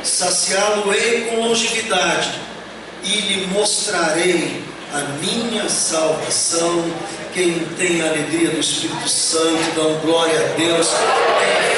saciá-lo-ei com longevidade e lhe mostrarei a minha salvação. Quem tem a alegria do Espírito Santo, dão glória a Deus, é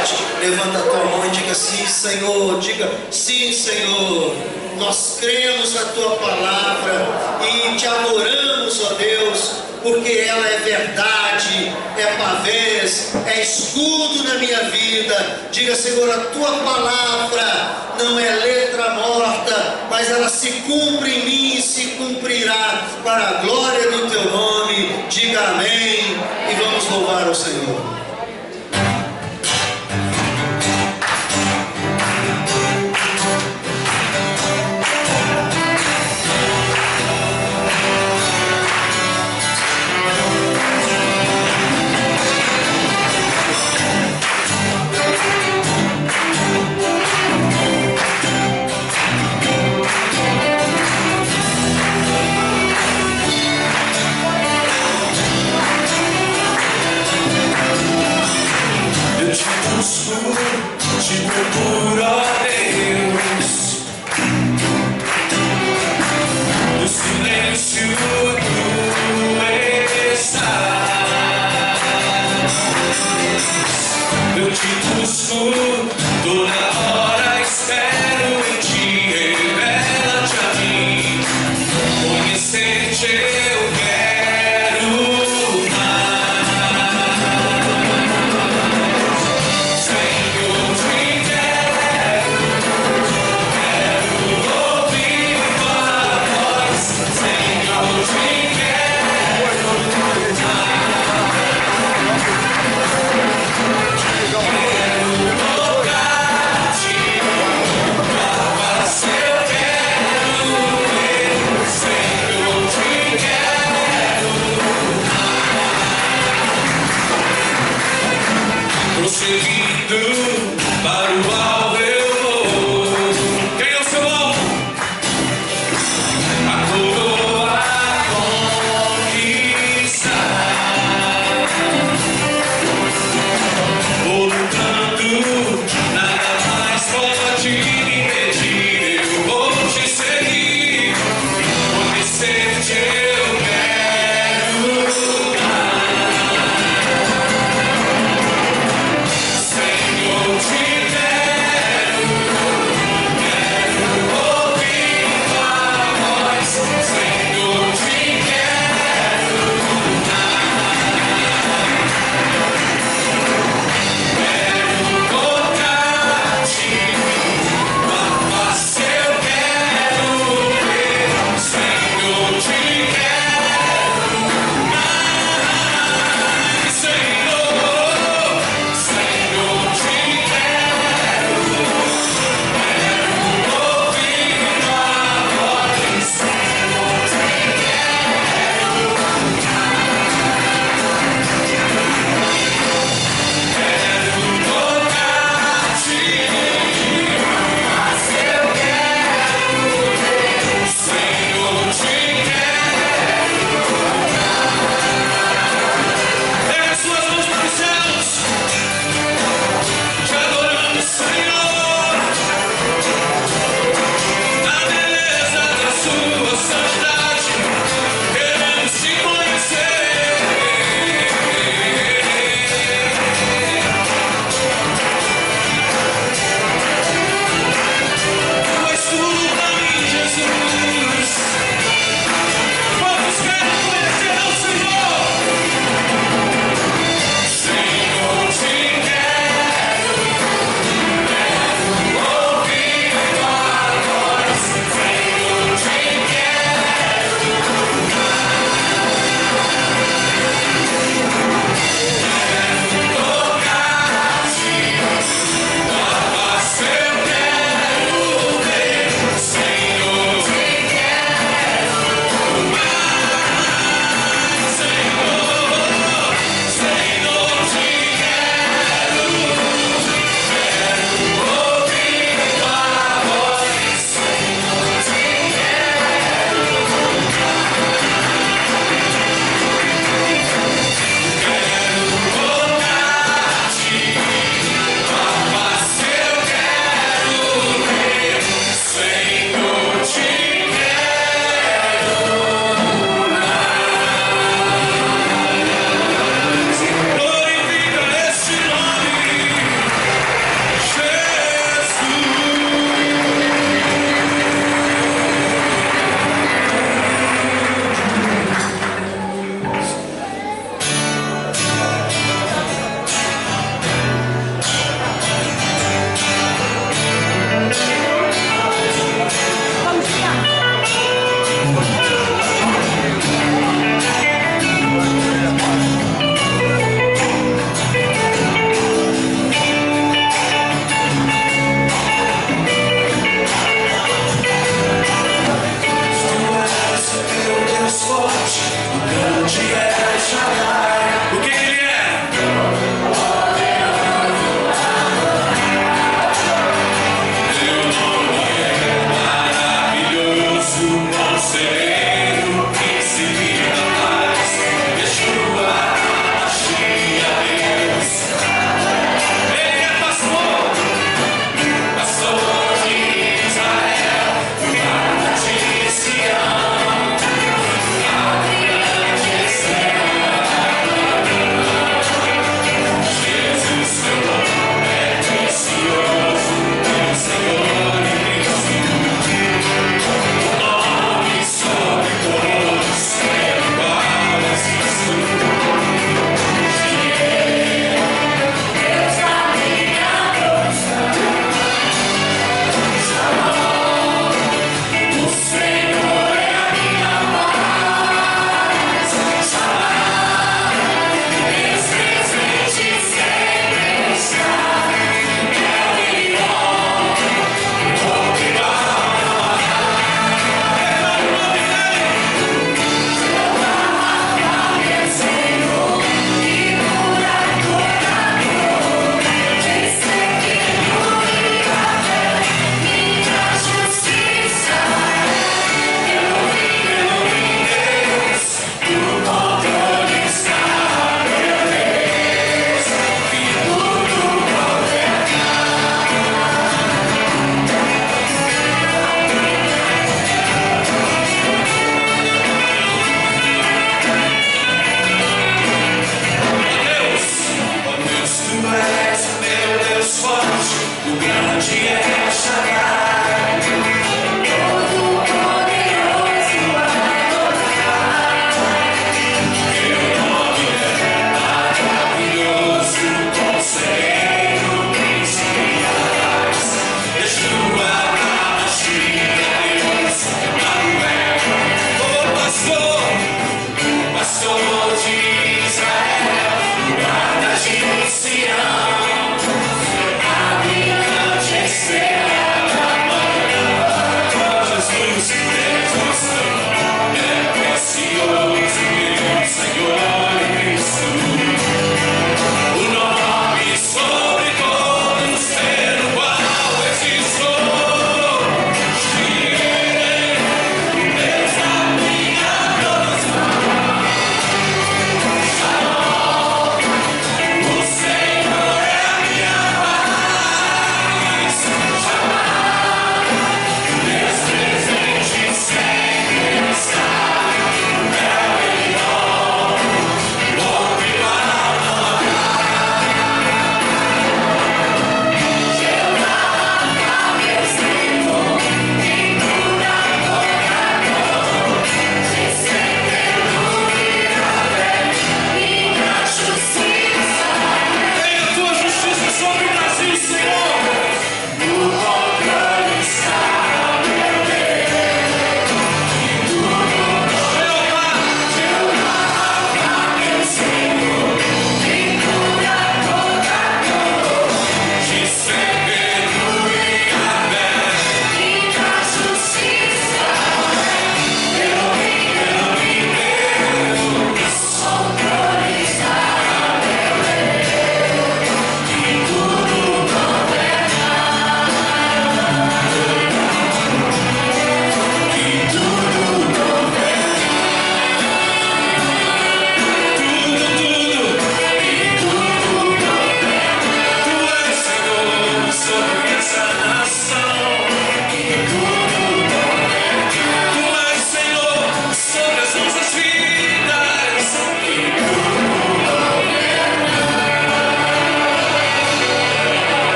forte, levanta a tua mão e diga sim, Senhor. Diga sim, Senhor. Nós cremos na tua palavra e te adoramos, ó Deus, porque ela é verdade, é pavês, é escudo na minha vida. Diga, Senhor, a tua palavra não é letra morta, mas ela se cumpre em mim e se cumprirá para a glória do teu nome. Diga amém e vamos louvar ao Senhor.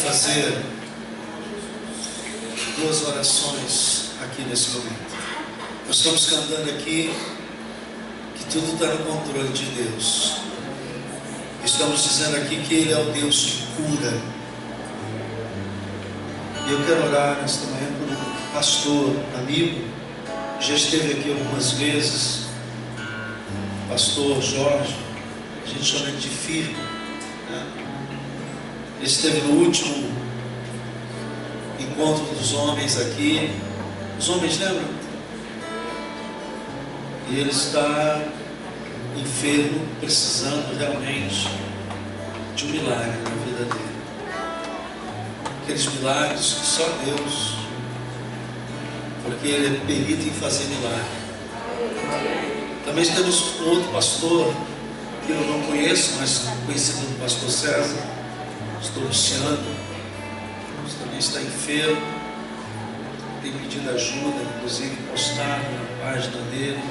Fazer duas orações aqui nesse momento. Nós estamos cantando aqui que tudo está no controle de Deus. Estamos dizendo aqui que Ele é o Deus que cura. E eu quero orar nesta manhã por um pastor, amigo, já esteve aqui algumas vezes, pastor Jorge, a gente chama ele de Firmo, né? Ele esteve no último encontro dos homens aqui. Os homens lembram? E ele está enfermo, precisando realmente de um milagre na vida dele. Aqueles milagres que só Deus, porque Ele é perito em fazer milagre. Também temos um outro pastor que eu não conheço, mas conhecido do pastor César, pastor Luciano, que também está enfermo, tem pedido ajuda, inclusive postado na página dele.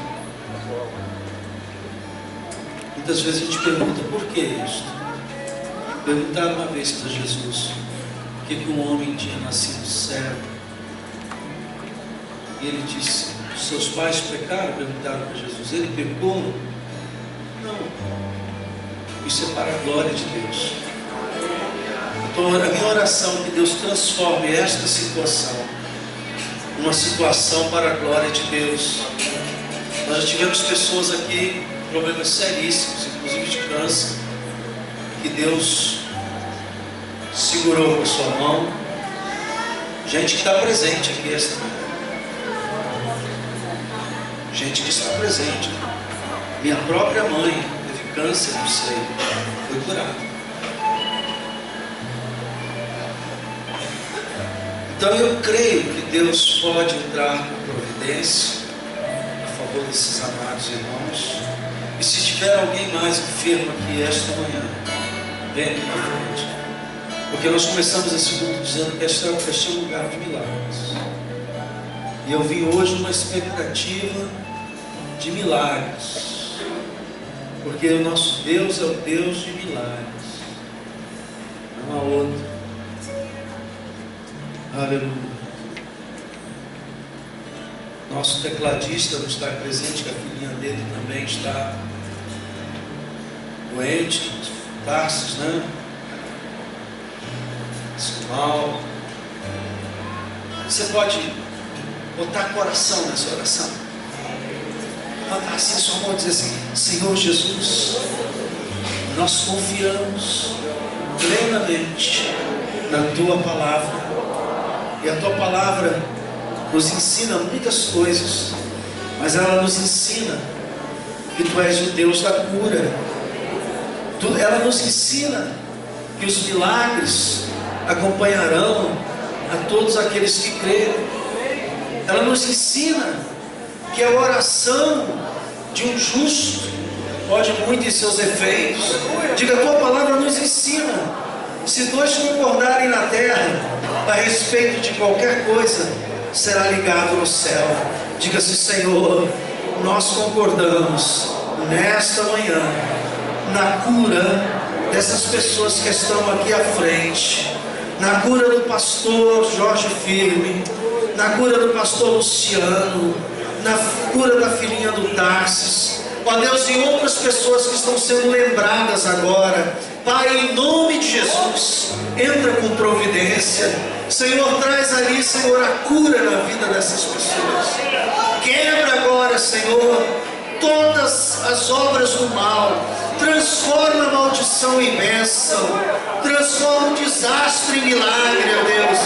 Muitas vezes a gente pergunta, por que isso? Perguntaram uma vez para Jesus, por que um homem tinha nascido cego? E ele disse, seus pais pecaram? Perguntaram para Jesus, ele pecou? Não, isso é para a glória de Deus. Então a minha oração é que Deus transforme esta situação numa situação para a glória de Deus. Nós já tivemos pessoas aqui, problemas seríssimos, inclusive de câncer, que Deus segurou com a sua mão. Gente que está presente aqui esta manhã. Gente que está presente. Minha própria mãe teve câncer no seio, foi curada. Então eu creio que Deus pode entrar com providência a favor desses amados irmãos. E se tiver alguém mais enfermo aqui esta manhã, venha aqui na frente. Porque nós começamos esse culto dizendo que este é um lugar de milagres. E eu vim hoje uma expectativa de milagres. Porque o nosso Deus é o Deus de milagres. Não há outro. Aleluia. Nosso tecladista não está presente, que a filhinha dele também está doente, Tarsis, né? Mal. Você pode botar coração nessa oração. Botar assim sua mão e dizer assim, Senhor Jesus, nós confiamos plenamente na Tua Palavra. E a Tua Palavra nos ensina muitas coisas, mas ela nos ensina que Tu és o Deus da cura. Ela nos ensina que os milagres acompanharão a todos aqueles que creem. Ela nos ensina que a oração de um justo pode muito em seus efeitos. Diga, a Tua Palavra nos ensina. Se dois concordarem na terra a respeito de qualquer coisa, será ligado no céu. Diga-se, Senhor, nós concordamos nesta manhã na cura dessas pessoas que estão aqui à frente, na cura do pastor Jorge Firme, na cura do pastor Luciano, na cura da filhinha do Tarsis, ó Deus, e outras pessoas que estão sendo lembradas agora. Pai, em nome de Jesus, entra com providência. Senhor, traz ali, Senhor, a cura na vida dessas pessoas. Quebra agora, Senhor, todas as obras do mal. Transforma a maldição em bênção. Transforma o desastre em milagre, ó Deus.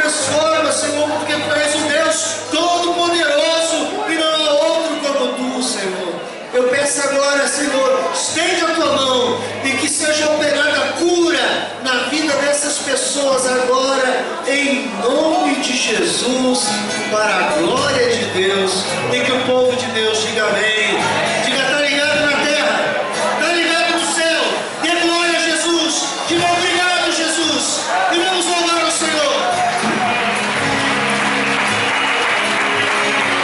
Transforma, Senhor, porque Tu és o Deus Todo-Poderoso e não há outro como Tu, Senhor. Eu peço agora, Senhor, estende a Tua mão e que seja operada cura na vida dessas pessoas agora, em nome de Jesus, para a glória de Deus. E que o povo de Deus diga amém. Diga, está ligado na terra, está ligado no céu. Dê glória a Jesus. Diga obrigado, Jesus. E vamos louvar ao Senhor.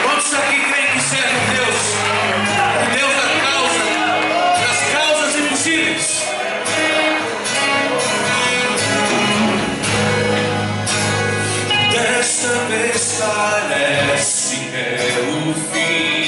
Quantos aqui creem que serve a Deus? O Deus das causas impossíveis. Desta vez parece que é o fim.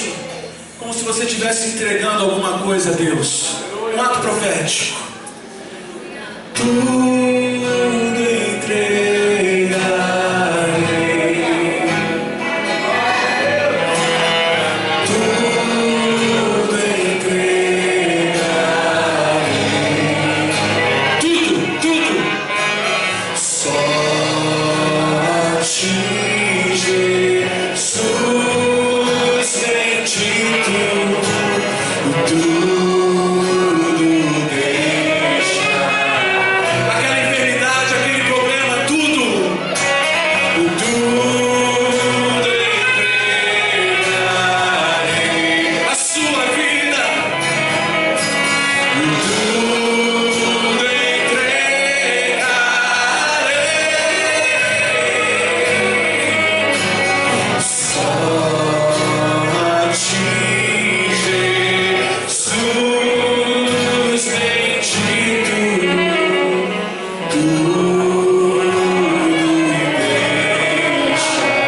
isso como se você estivesse entregando alguma coisa a Deus. Um ato profético. Tudo entregarei. Tudo entregarei. Tudo. Só a ti, Jesus bendito. Tudo deixa. Aquela enfermidade, aquele problema, tudo entregarei. A sua vida, tudo entregarei. Só a ti, Jesus bendito. Tudo deixarei.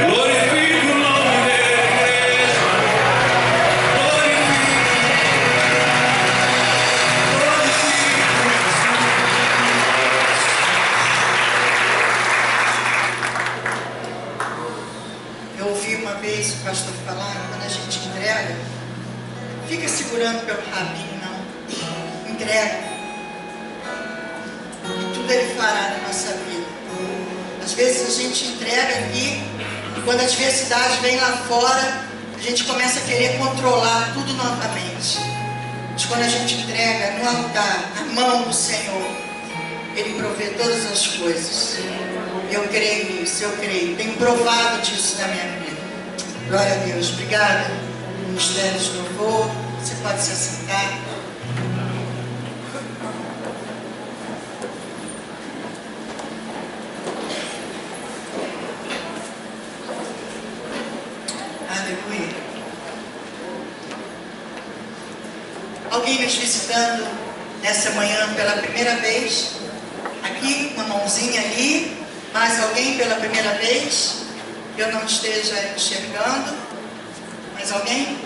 Glorifico o nome dele. Eu ouvi uma vez o pastor falar, quando a gente entrega, fica segurando pelo rabinho, não. Entrega. E tudo Ele fará na nossa vida. Às vezes a gente entrega aqui, e quando a adversidade vem lá fora, a gente começa a querer controlar tudo novamente. Mas quando a gente entrega no altar, na mão do Senhor, Ele provê todas as coisas. Eu creio nisso, eu creio. Tenho provado disso na minha vida. Glória a Deus. Obrigada. Ministério de Louvor. Você pode se assentar. Aleluia. Alguém nos visitando nessa manhã pela primeira vez? Aqui, uma mãozinha ali. Mais alguém pela primeira vez? Eu não esteja enxergando. Mais alguém?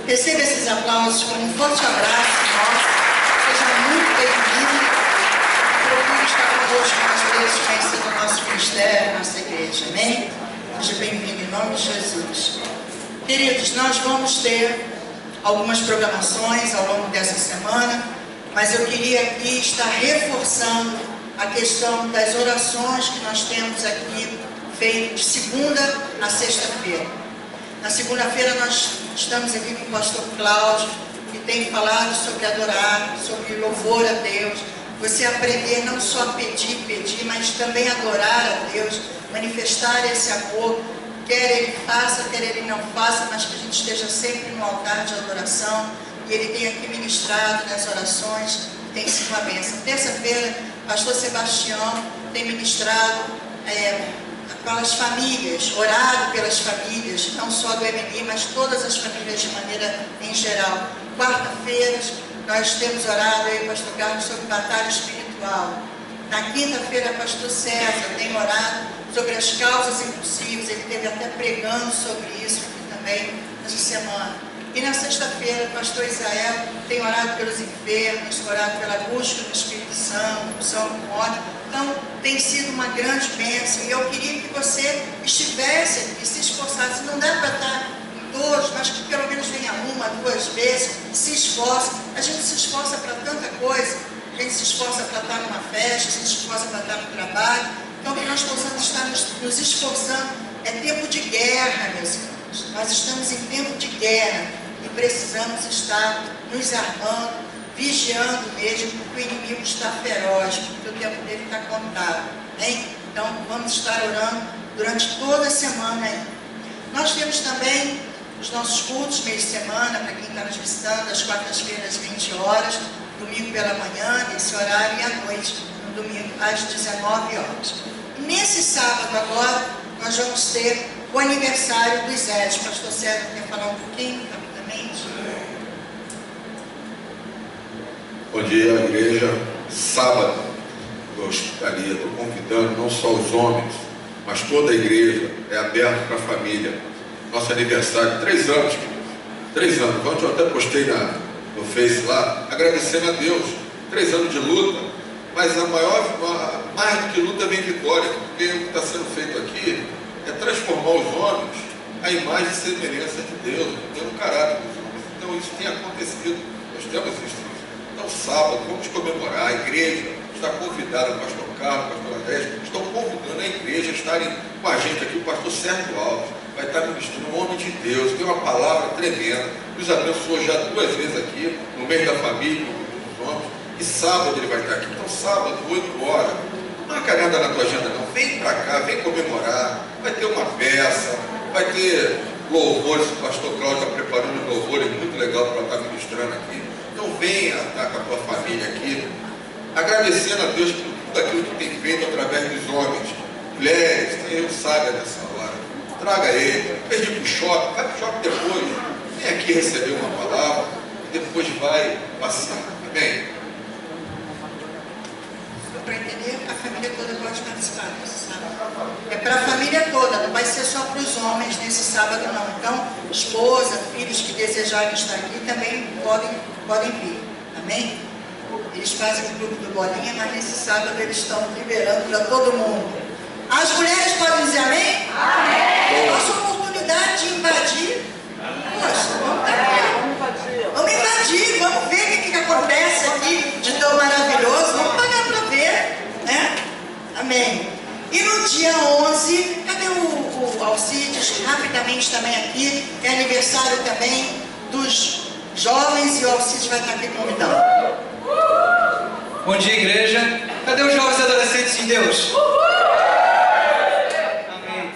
Receba esses aplausos com um forte abraço nosso. Seja muito bem-vindo. Procure estar conosco mais vezes, conhecendo o nosso ministério, nossa igreja. Amém? Seja bem-vindo em nome de Jesus. Queridos, nós vamos ter algumas programações ao longo dessa semana, mas eu queria aqui estar reforçando a questão das orações que nós temos aqui feito de segunda a sexta-feira. Na segunda-feira nós estamos aqui com o pastor Cláudio, que tem falado sobre adorar, sobre louvor a Deus. Você aprender não só a pedir, mas também adorar a Deus, manifestar esse amor, quer Ele faça, quer Ele não faça, mas que a gente esteja sempre no altar de adoração. E Ele tem aqui ministrado nas orações, tem sido uma bênção. Terça-feira, pastor Sebastião tem ministrado pelas famílias, orado pelas famílias, não só do MNI, mas todas as famílias de maneira em geral. Quarta-feira, nós temos orado aí, pastor Carlos, sobre batalha espiritual. Na quinta-feira, pastor César tem orado sobre as causas impossíveis, ele esteve até pregando sobre isso aqui também nessa semana. E na sexta-feira, o pastor Israel tem orado pelos enfermos, orado pela busca do Espírito Santo, unção com ódio. Então, tem sido uma grande bênção. E eu queria que você estivesse aqui, se esforçasse. Não dá para estar em todos, mas que pelo menos venha uma, duas vezes, se esforce. A gente se esforça para tanta coisa. A gente se esforça para estar numa festa, se esforça para estar no trabalho. Então, que nós possamos estar nos esforçando. É tempo de guerra, meus irmãos. Nós estamos em tempo de guerra. E precisamos estar nos armando, vigiando mesmo, porque o inimigo está feroz, porque o tempo dele está contado. Hein? Então, vamos estar orando durante toda a semana aí. Nós temos também os nossos cultos, meio de semana, para quem está nos visitando, às quartas-feiras, 20 horas, domingo pela manhã, nesse horário, e à noite, no domingo, às 19 horas. E nesse sábado agora, nós vamos ter o aniversário dos Edson. Pastor César quer falar um pouquinho, rapidamente? Bom dia, igreja. Sábado, eu estaria, estou convidando não só os homens, mas toda a igreja é aberta para a família. Nosso aniversário, 3 anos, 3 anos. Ontem eu até postei no Face lá, agradecendo a Deus. 3 anos de luta, mas mais do que luta vem vitória, porque o que está sendo feito aqui é transformar os homens à imagem e semelhança de Deus, no caráter dos homens. Então isso tem acontecido, nós temos isso. Então sábado, vamos comemorar, a igreja está convidada, o pastor Carlos, o pastor André, estão convidando a igreja a estarem com a gente aqui, o pastor Sérgio Alves, vai estar ministrando um homem de Deus, tem uma palavra tremenda, nos abençoou já 2 vezes aqui, no meio da família, no grupo dos homens, e sábado ele vai estar aqui. Então sábado, 8 horas, não há carenda na tua agenda não, vem para cá, vem comemorar, vai ter uma peça, vai ter louvores, o pastor Cláudio está preparando louvores muito legal para estar ministrando aqui. Então venha estar com a tua família aqui, agradecendo a Deus por tudo aquilo que tem feito através dos homens, mulheres, eu sabe nessa hora. Traga ele, em vez de ir para o shopping, vai para o shopping depois, vem aqui receber uma palavra e depois vai passear. Amém? Para entender, a família toda pode participar desse sábado. É para a família toda, não vai ser só para os homens nesse sábado não. Então, esposa, filhos que desejarem estar aqui também podem vir. Amém? Eles fazem o grupo do Bolinha, mas nesse sábado eles estão liberando para todo mundo. As mulheres podem dizer amém? Amém! Nossa oportunidade de invadir. Poxa, vamos invadir, vamos ver o que acontece aqui de tão maravilhoso. Vamos pagar para ver, né? Amém. E no dia 11, cadê o Alcides? Rapidamente também aqui, é aniversário também dos jovens e o Alcides vai estar aqui convidando. Bom dia, igreja. Cadê os jovens e adolescentes em Deus? Amém.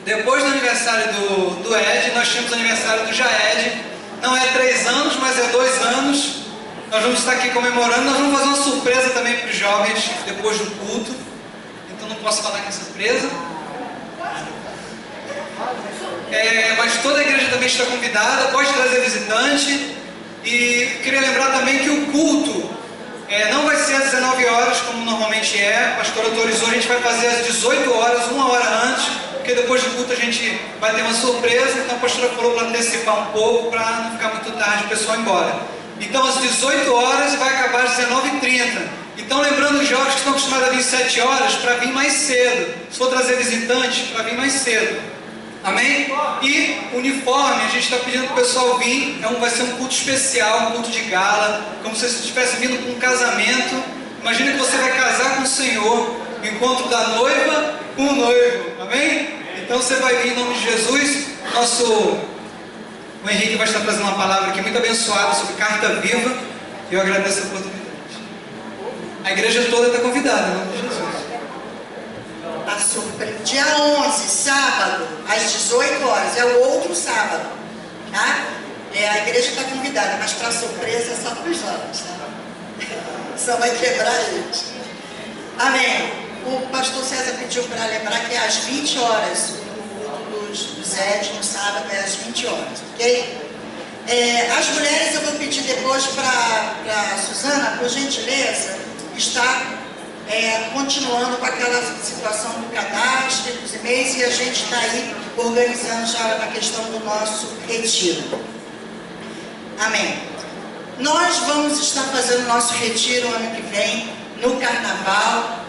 Depois do aniversário do Ed, nós tínhamos o aniversário do Jaed. Não é 3 anos, mas é 2 anos. Nós vamos estar aqui comemorando. Nós vamos fazer uma surpresa também para os jovens depois do culto. Então não posso falar que é surpresa. Mas toda a igreja também está convidada. Pode trazer visitante. E queria lembrar também que o culto não vai ser às 19 horas, como normalmente é. A pastora autorizou, a gente vai fazer às 18 horas, 1 hora antes, porque depois do culto a gente vai ter uma surpresa. Então a pastora falou para antecipar um pouco, para não ficar muito tarde o pessoal ir embora. Então às 18 horas vai acabar às 19h30. Então lembrando os jovens que estão acostumados a vir às 7 horas, para vir mais cedo. Se for trazer visitantes, para vir mais cedo. Amém? E uniforme, a gente está pedindo para o pessoal vir, vai ser um culto especial, um culto de gala, como se você estivesse vindo para um casamento. Imagina que você vai casar com o Senhor, o encontro da noiva com o noivo, amém? Então você vai vir em nome de Jesus. O Henrique vai estar trazendo uma palavra aqui muito abençoada sobre carta viva, e eu agradeço a oportunidade. A igreja toda está convidada, em nome de Jesus. A surpresa. Dia 11, sábado, às 18 horas, é o outro sábado, tá? A igreja está convidada, mas para surpresa é só para os jovens, tá? Só vai quebrar eles. Amém. O pastor César pediu para lembrar que é às 20 horas, o culto dos Ed no sábado é às 20 horas, ok? As mulheres eu vou pedir depois para a Suzana, por gentileza, estar continuando com aquela situação do cadastro, dos e-mails, e a gente está aí organizando já a questão do nosso retiro. Amém. Nós vamos estar fazendo o nosso retiro ano que vem, no Carnaval,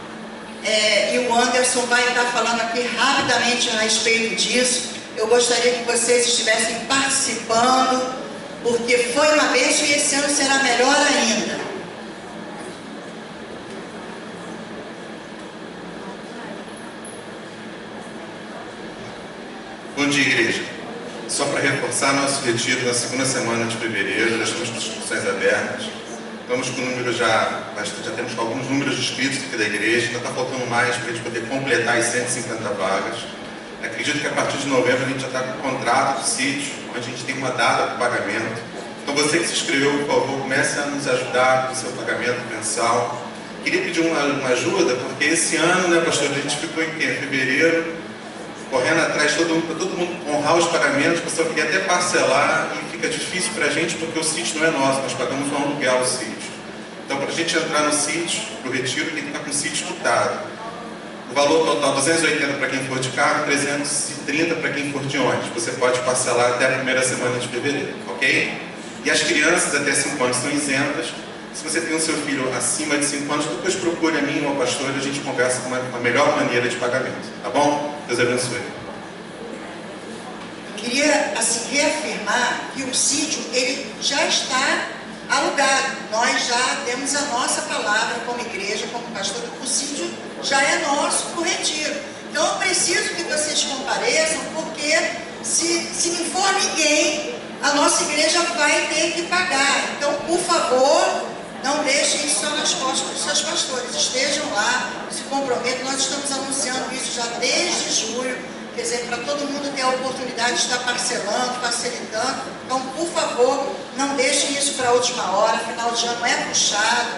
e o Anderson vai estar falando aqui rapidamente a respeito disso. Eu gostaria que vocês estivessem participando, porque foi uma bênção e esse ano será melhor ainda. Bom dia, igreja. Só para reforçar nosso retiro na segunda semana de fevereiro, nós temos inscrições abertas. Estamos com números já temos alguns números inscritos aqui da igreja, ainda está faltando mais para a gente poder completar as 150 vagas. Acredito que a partir de novembro a gente já está com o contrato do sítio, onde a gente tem uma data para o pagamento. Então você que se inscreveu, por favor, comece a nos ajudar com o seu pagamento mensal. Queria pedir uma ajuda, porque esse ano, né, pastor, a gente ficou em fevereiro, correndo atrás, todo mundo honrar os pagamentos, o pessoal queria até parcelar e fica difícil para a gente porque o sítio não é nosso, nós pagamos um aluguel ao sítio. Então, para a gente entrar no sítio, para o retiro, tem que estar com o sítio quitado. O valor total 280 para quem for de carro, 330 para quem for de ônibus. Você pode parcelar até a primeira semana de fevereiro, ok? E as crianças até 5 anos são isentas. Se você tem o seu filho acima de 5 anos, depois procure a mim ou a pastora e a gente conversa com uma melhor maneira de pagamento, tá bom? Deus abençoe. Queria assim reafirmar que o sítio ele já está alugado. Nós já temos a nossa palavra como igreja, como pastor. O sítio já é nosso para o retiro. Então eu preciso que vocês compareçam, porque se não for ninguém, a nossa igreja vai ter que pagar. Então, por favor, não deixem isso só nas costas dos seus pastores. Estejam lá, se comprometam. Nós estamos anunciando isso já desde julho. Quer dizer, para todo mundo ter a oportunidade de estar parcelando, facilitando. Então, por favor, não deixem isso para a última hora. Final de ano é puxado,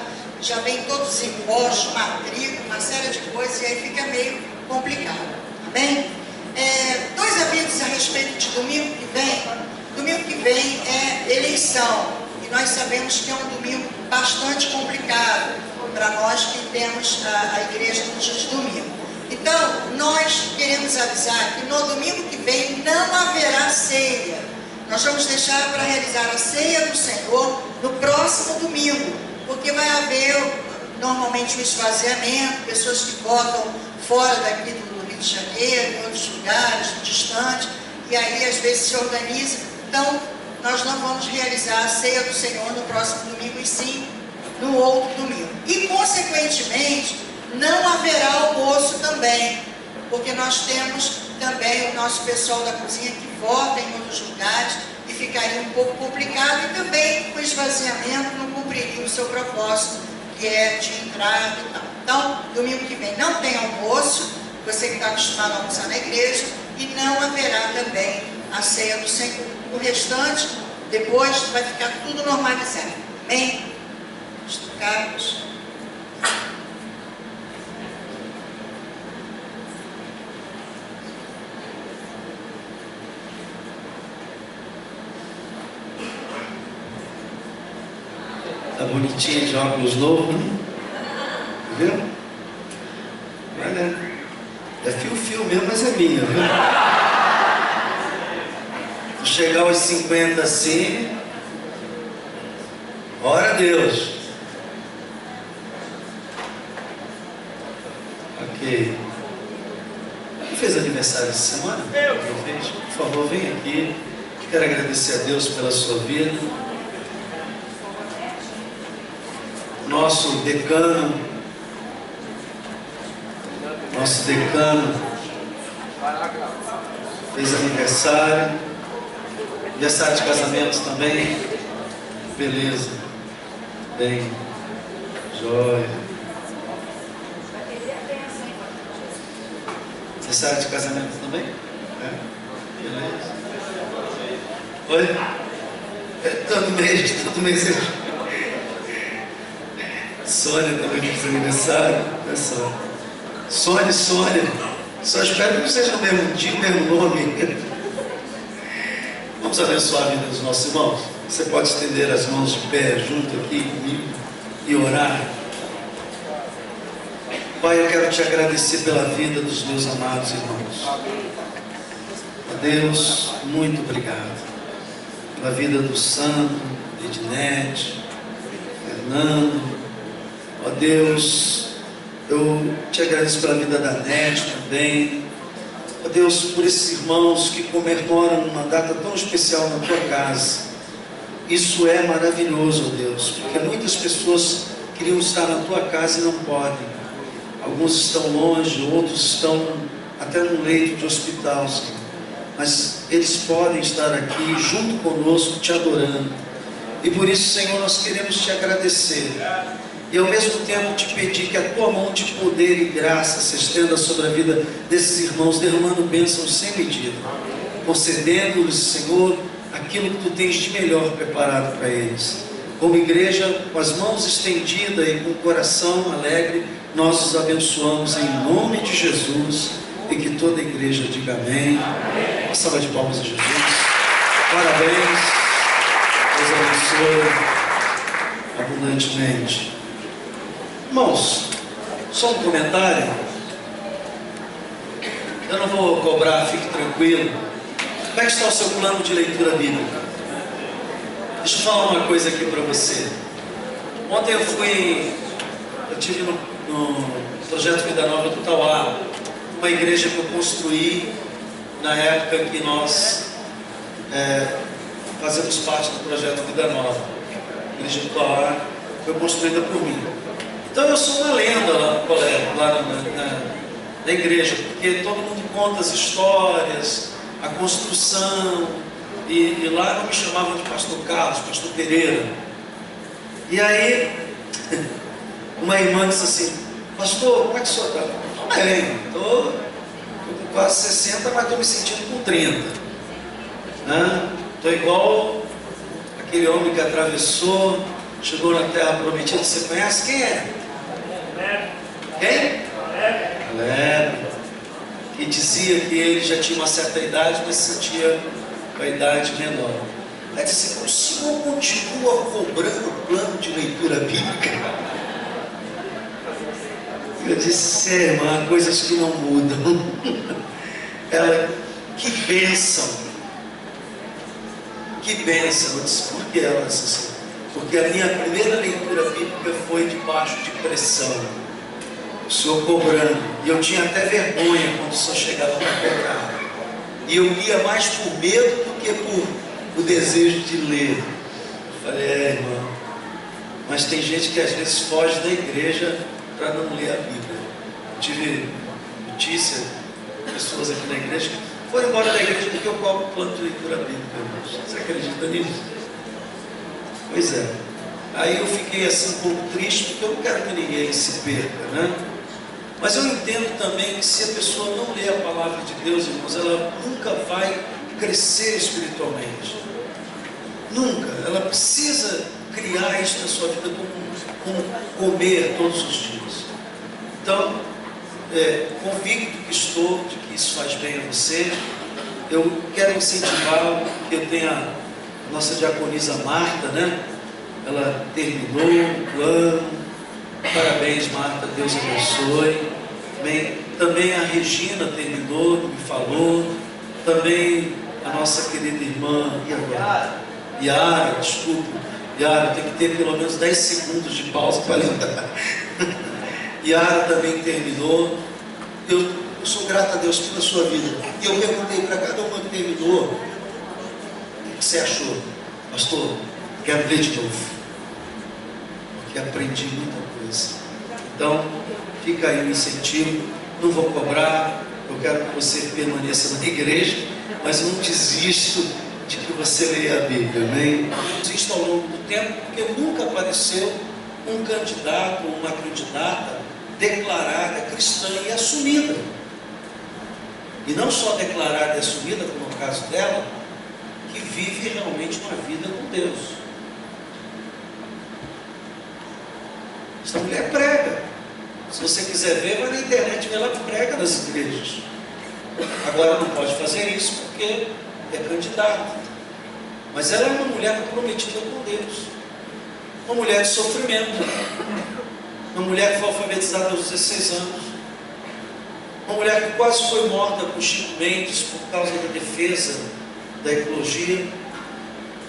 já vem todos os impostos, matrícula, uma série de coisas, e aí fica meio complicado. Tá bem? 2 avisos a respeito de domingo que vem. Domingo que vem é eleição, e nós sabemos que é um domingo bastante complicado para nós que temos a igreja no dia de domingo. Então, nós queremos avisar que no domingo que vem não haverá ceia. Nós vamos deixar para realizar a ceia do Senhor no próximo domingo, porque vai haver normalmente um esvaziamento, pessoas que votam fora daqui do Rio de Janeiro, em outros lugares, distante, e aí às vezes se organiza. Então, nós não vamos realizar a ceia do Senhor no próximo domingo, e sim no outro domingo. E, consequentemente, não haverá almoço também, porque nós temos também o nosso pessoal da cozinha que vota em outros lugares, e ficaria um pouco complicado, e também com esvaziamento não cumpriria o seu propósito, que é de entrada e tal. Então, domingo que vem não tem almoço, você que está acostumado a almoçar na igreja, e não haverá também a ceia do Senhor. O restante, depois vai ficar tudo normalizado. Amém? Carlos. Tá bonitinha de óculos novo, né? Viu? Olha, é fio mesmo, mas é minha, viu? Se chegar aos 50 assim, ora a Deus. Ok. Quem fez aniversário essa semana? Quem fez? Por favor, vem aqui. Quero agradecer a Deus pela sua vida. Nosso decano fez aniversário de casamento também. Beleza, bem, jóia. Aniversário de casamento também? Beleza. Oi? Todo mês. Sônia também fez aniversário. Olha só. Sônia. Só espero que não seja o mesmo dia, o mesmo nome. Vamos abençoar a vida dos nossos irmãos. Você pode estender as mãos de pé junto aqui comigo e orar. Pai, eu quero te agradecer pela vida dos meus amados irmãos. Deus, muito obrigado pela vida do Sandro, Ednete, Fernando. Ó Deus, eu te agradeço pela vida da Nete também. Ó Deus, por esses irmãos que comemoram uma data tão especial na tua casa. Isso é maravilhoso, ó Deus, porque muitas pessoas queriam estar na tua casa e não podem. Alguns estão longe, outros estão até no leito de hospital, Senhor. Mas eles podem estar aqui junto conosco, te adorando. E por isso, Senhor, nós queremos te agradecer. E ao mesmo tempo te pedir que a tua mão de poder e graça se estenda sobre a vida desses irmãos, derramando bênçãos sem medida, concedendo-lhes, Senhor, aquilo que tu tens de melhor preparado para eles. Como igreja, com as mãos estendidas e com o coração alegre, nós os abençoamos em nome de Jesus, e que toda a igreja diga amém. Uma salva de palmas a Jesus. Parabéns. Deus abençoe abundantemente. Irmãos, só um comentário. Eu não vou cobrar, fique tranquilo. Como é que está o seu plano de leitura bíblica? Deixa eu falar uma coisa aqui para você. Ontem eu tive no Projeto Vida Nova do Tauá, uma igreja que eu construí na época que nós fazemos parte do Projeto Vida Nova. A igreja do Tauá foi construída por mim. Então eu sou uma lenda lá no colégio, lá na igreja, porque todo mundo conta as histórias, a construção, e lá não me chamavam de Pastor Carlos, Pastor Pereira. E aí, uma irmã disse assim: pastor, como é que o senhor está? Estou bem, estou com quase 60, mas estou me sentindo com 30. Estou igual aquele homem que atravessou, chegou na terra prometida. Você conhece quem é? Quem? Caleb. Que dizia que ele já tinha uma certa idade, mas sentia uma idade menor. Aí disse: o senhor continua cobrando o plano de leitura bíblica? Eu disse: irmã, coisas que não mudam. Ela: que bênção, que bênção. Eu disse: por que? Ela disse assim: porque a minha primeira leitura bíblica foi debaixo de pressão, o senhor cobrando, e eu tinha até vergonha quando o senhor chegava para cobrar, e eu lia mais por medo do que por o desejo de ler. Eu falei: irmão, mas tem gente que às vezes foge da igreja para não ler a Bíblia. Eu tive notícia de pessoas aqui na igreja que foram embora da igreja porque eu cobro o plano de leitura bíblica. Você acredita nisso? Pois é. Aí eu fiquei assim um pouco triste, porque eu não quero que ninguém se perca, né? Mas eu entendo também que se a pessoa não ler a palavra de Deus, irmãos, ela nunca vai crescer espiritualmente. Nunca. Ela precisa criar isso na sua vida como comer todos os dias. Então, convicto que estou de que isso faz bem a você, eu quero incentivar, porque eu tenho a nossa diaconisa Marta, né? Ela terminou o plano. Parabéns, Marta, Deus abençoe. Também a Regina terminou, me falou. Também a nossa querida irmã Yara, desculpa. Yara, tem que ter pelo menos 10 segundos de pausa para lembrar. Yara também terminou. Eu sou grato a Deus pela sua vida. E eu perguntei para cada uma que terminou: o que você achou? Pastor, quero ler de novo, porque aprendi muita coisa. Então, fica aí o incentivo. Não vou cobrar, eu quero que você permaneça na igreja, mas não desisto de que você leia a Bíblia, amém? Existe ao longo do tempo, porque nunca apareceu um candidato ou uma candidata declarada cristã e assumida. E não só declarada e assumida, como é o caso dela, que vive realmente uma vida com Deus. Essa mulher prega. Se você quiser ver, vai na internet, ela prega nas igrejas. Agora não pode fazer isso porque é candidata. Mas ela é uma mulher comprometida com Deus. Uma mulher de sofrimento. Uma mulher que foi alfabetizada aos 16 anos. Uma mulher que quase foi morta por Chico Mendes por causa da defesa da ecologia.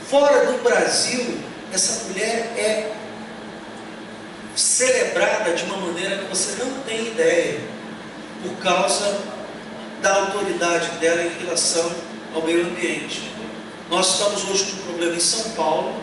Fora do Brasil, essa mulher é celebrada de uma maneira que você não tem ideia, por causa da autoridade dela em relação ao meio ambiente. Nós estamos hoje com um problema em São Paulo,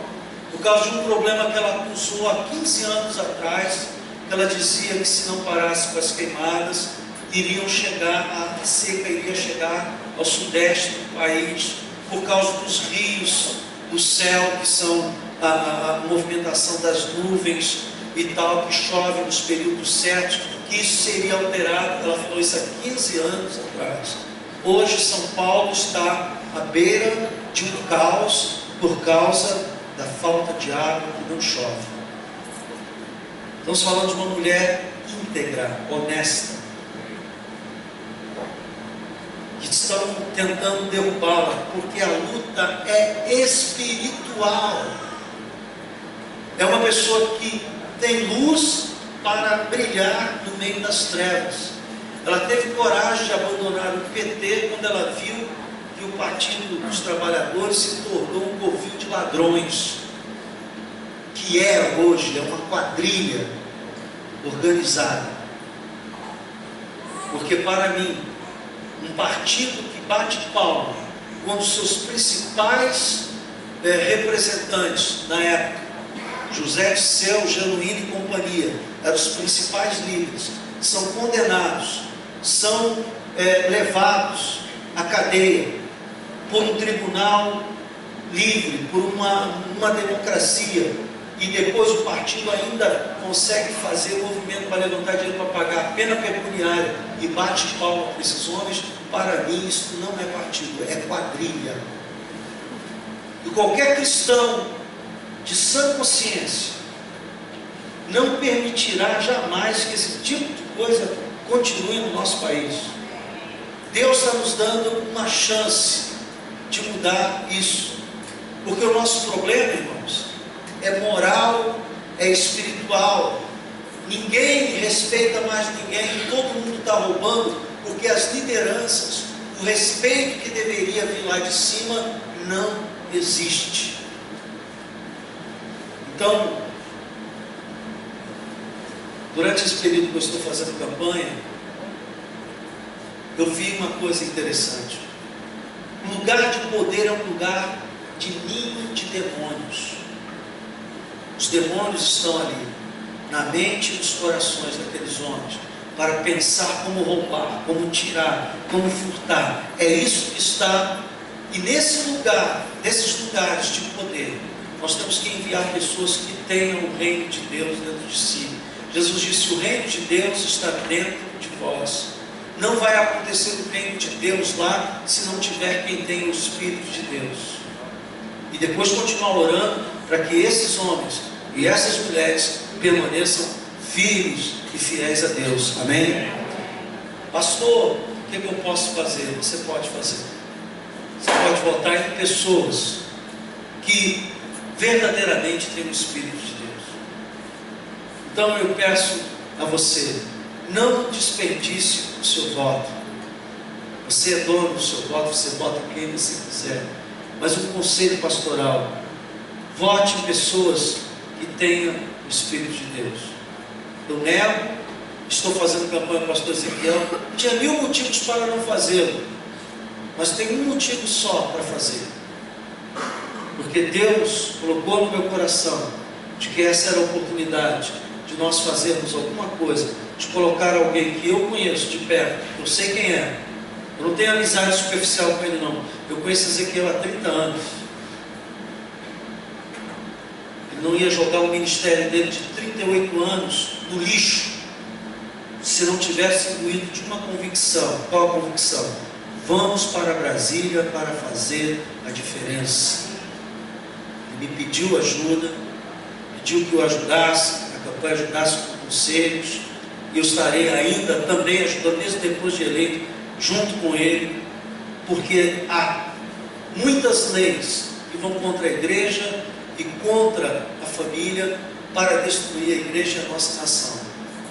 por causa de um problema que ela acusou há 15 anos atrás, que ela dizia que se não parasse com as queimadas, a seca iria chegar ao sudeste do país, por causa dos rios, do céu, que são a movimentação das nuvens e tal, que chove nos períodos certos, que isso seria alterado. Ela falou isso há 15 anos atrás. Hoje São Paulo está à beira de um caos por causa da falta de água, que não chove. Estamos falando de uma mulher íntegra, honesta, que estão tentando derrubá-la, porque a luta é espiritual. É uma pessoa que tem luz para brilhar no meio das trevas. Ela teve coragem de abandonar o PT quando ela viu que o Partido dos Trabalhadores se tornou um covil de ladrões, que hoje é uma quadrilha organizada. Porque para mim, um partido que bate palma quando seus principais representantes na época, José Disseu, Genuíno e companhia, eram os principais líderes, são condenados, são levados à cadeia por um tribunal livre, por uma democracia, e depois o partido ainda consegue fazer o movimento para levantar dinheiro para pagar a pena pecuniária e bate palma para esses homens. Para mim isso não é partido, é quadrilha. E qualquer cristão de sã consciência não permitirá jamais que esse tipo de coisa continue no nosso país. Deus está nos dando uma chance de mudar isso, porque o nosso problema, irmãos, é moral, é espiritual. Ninguém respeita mais ninguém, todo mundo está roubando, porque as lideranças, o respeito que deveria vir lá de cima, não existe. Então, durante esse período que eu estou fazendo campanha, eu vi uma coisa interessante. Um lugar de poder é um lugar de ninho de demônios. Os demônios estão ali, na mente e nos corações daqueles homens, para pensar como roubar, como tirar, como furtar. É isso que está. E nesses lugares de poder, nós temos que enviar pessoas que tenham o reino de Deus dentro de si. Jesus disse: o reino de Deus está dentro de vós. Não vai acontecer o reino de Deus lá se não tiver quem tem o Espírito de Deus. E depois continuar orando para que esses homens e essas mulheres permaneçam firmes e fiéis a Deus. Amém? Pastor, o que eu posso fazer? Você pode fazer. Você pode votar em pessoas que verdadeiramente têm o Espírito de Deus. Então eu peço a você, não desperdice o seu voto. Você é dono do seu voto, você vota quem você quiser. Mas um conselho pastoral: vote em pessoas que tenham o Espírito de Deus. Eu nego, estou fazendo campanha para o pastor Ezequiel. Tinha 1000 motivos para não fazê-lo, mas tem um motivo só para fazer. Porque Deus colocou no meu coração de que essa era a oportunidade de nós fazermos alguma coisa, de colocar alguém que eu conheço de perto, eu sei quem é. Eu não tenho amizade superficial com ele não. Eu conheço Ezequiel há 30 anos. Ele não ia jogar o ministério dele de 38 anos no lixo, se não tivesse imbuído de uma convicção. Qual a convicção? Vamos para Brasília para fazer a diferença. Ele me pediu ajuda, pediu que eu ajudasse, a campanha ajudasse com conselhos, e eu estarei ainda também ajudando, mesmo depois de eleito, junto com ele, porque há muitas leis que vão contra a igreja e contra a família para destruir a igreja e a nossa nação.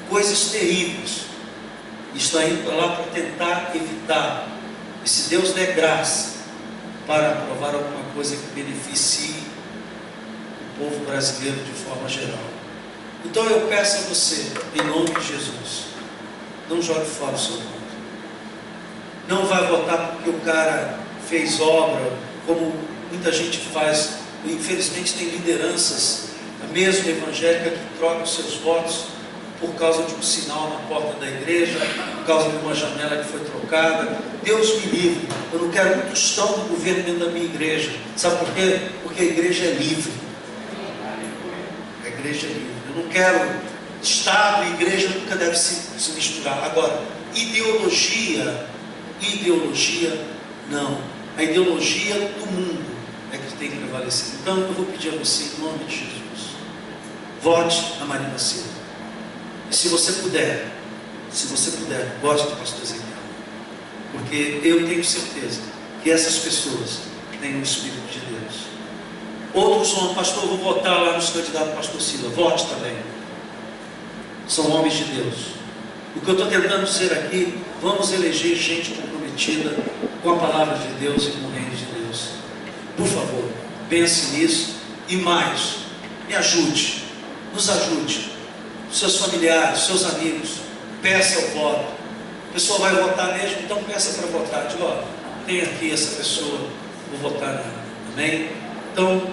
Coisas terríveis. E está indo para lá para tentar evitar. E se Deus der graça para aprovar alguma coisa que beneficie o povo brasileiro de forma geral. Então eu peço a você, em nome de Jesus, não jogue fora o seu voto. Não vai votar porque o cara fez obra, como muita gente faz. Infelizmente tem lideranças, mesmo evangélica, que trocam seus votos por causa de um sinal na porta da igreja, por causa de uma janela que foi trocada. Deus me livre, eu não quero um tostão do governo dentro da minha igreja. Sabe por quê? Porque a igreja é livre. A igreja é livre. Eu não quero Estado e igreja, nunca deve se misturar. Agora, ideologia não. A ideologia do mundo é que tem que prevalecer. Então eu vou pedir a você, em nome de Jesus, vote a Marina Silva. E se você puder, vote do pastor Ezequiel. Porque eu tenho certeza que essas pessoas têm o Espírito de Deus. Outros vão: pastor, eu vou votar lá nos candidatos do pastor Silva. Vote também. São homens de Deus. O que eu estou tentando dizer aqui, vamos eleger gente comprometida com a palavra de Deus e com o reino de Deus. Por favor, pense nisso e mais, me ajude, nos ajude, seus familiares, seus amigos, peça o voto. A pessoa vai votar mesmo, então peça para votar. Diga, ó, tem aqui essa pessoa, vou votar nela. Amém? Então,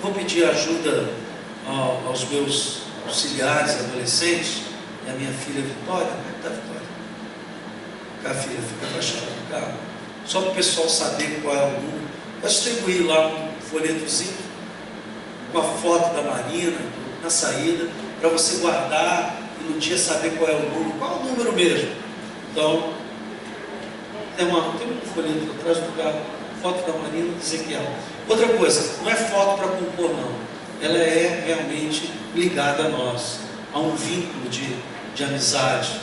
vou pedir ajuda aos meus auxiliares, adolescentes, e a minha filha Vitória. Como é que está a Vitória? Cá, filha, fica para a chave do carro. Só para o pessoal saber qual é o número. Vai distribuir lá um folhetozinho com a foto da Marina na saída, para você guardar e no dia saber qual é o número. Qual é o número mesmo? Então, tem um folheto atrás do carro, foto da Marina de Ezequiel. Outra coisa, não é foto para compor, não. Ela é realmente ligada a nós, a um vínculo de amizade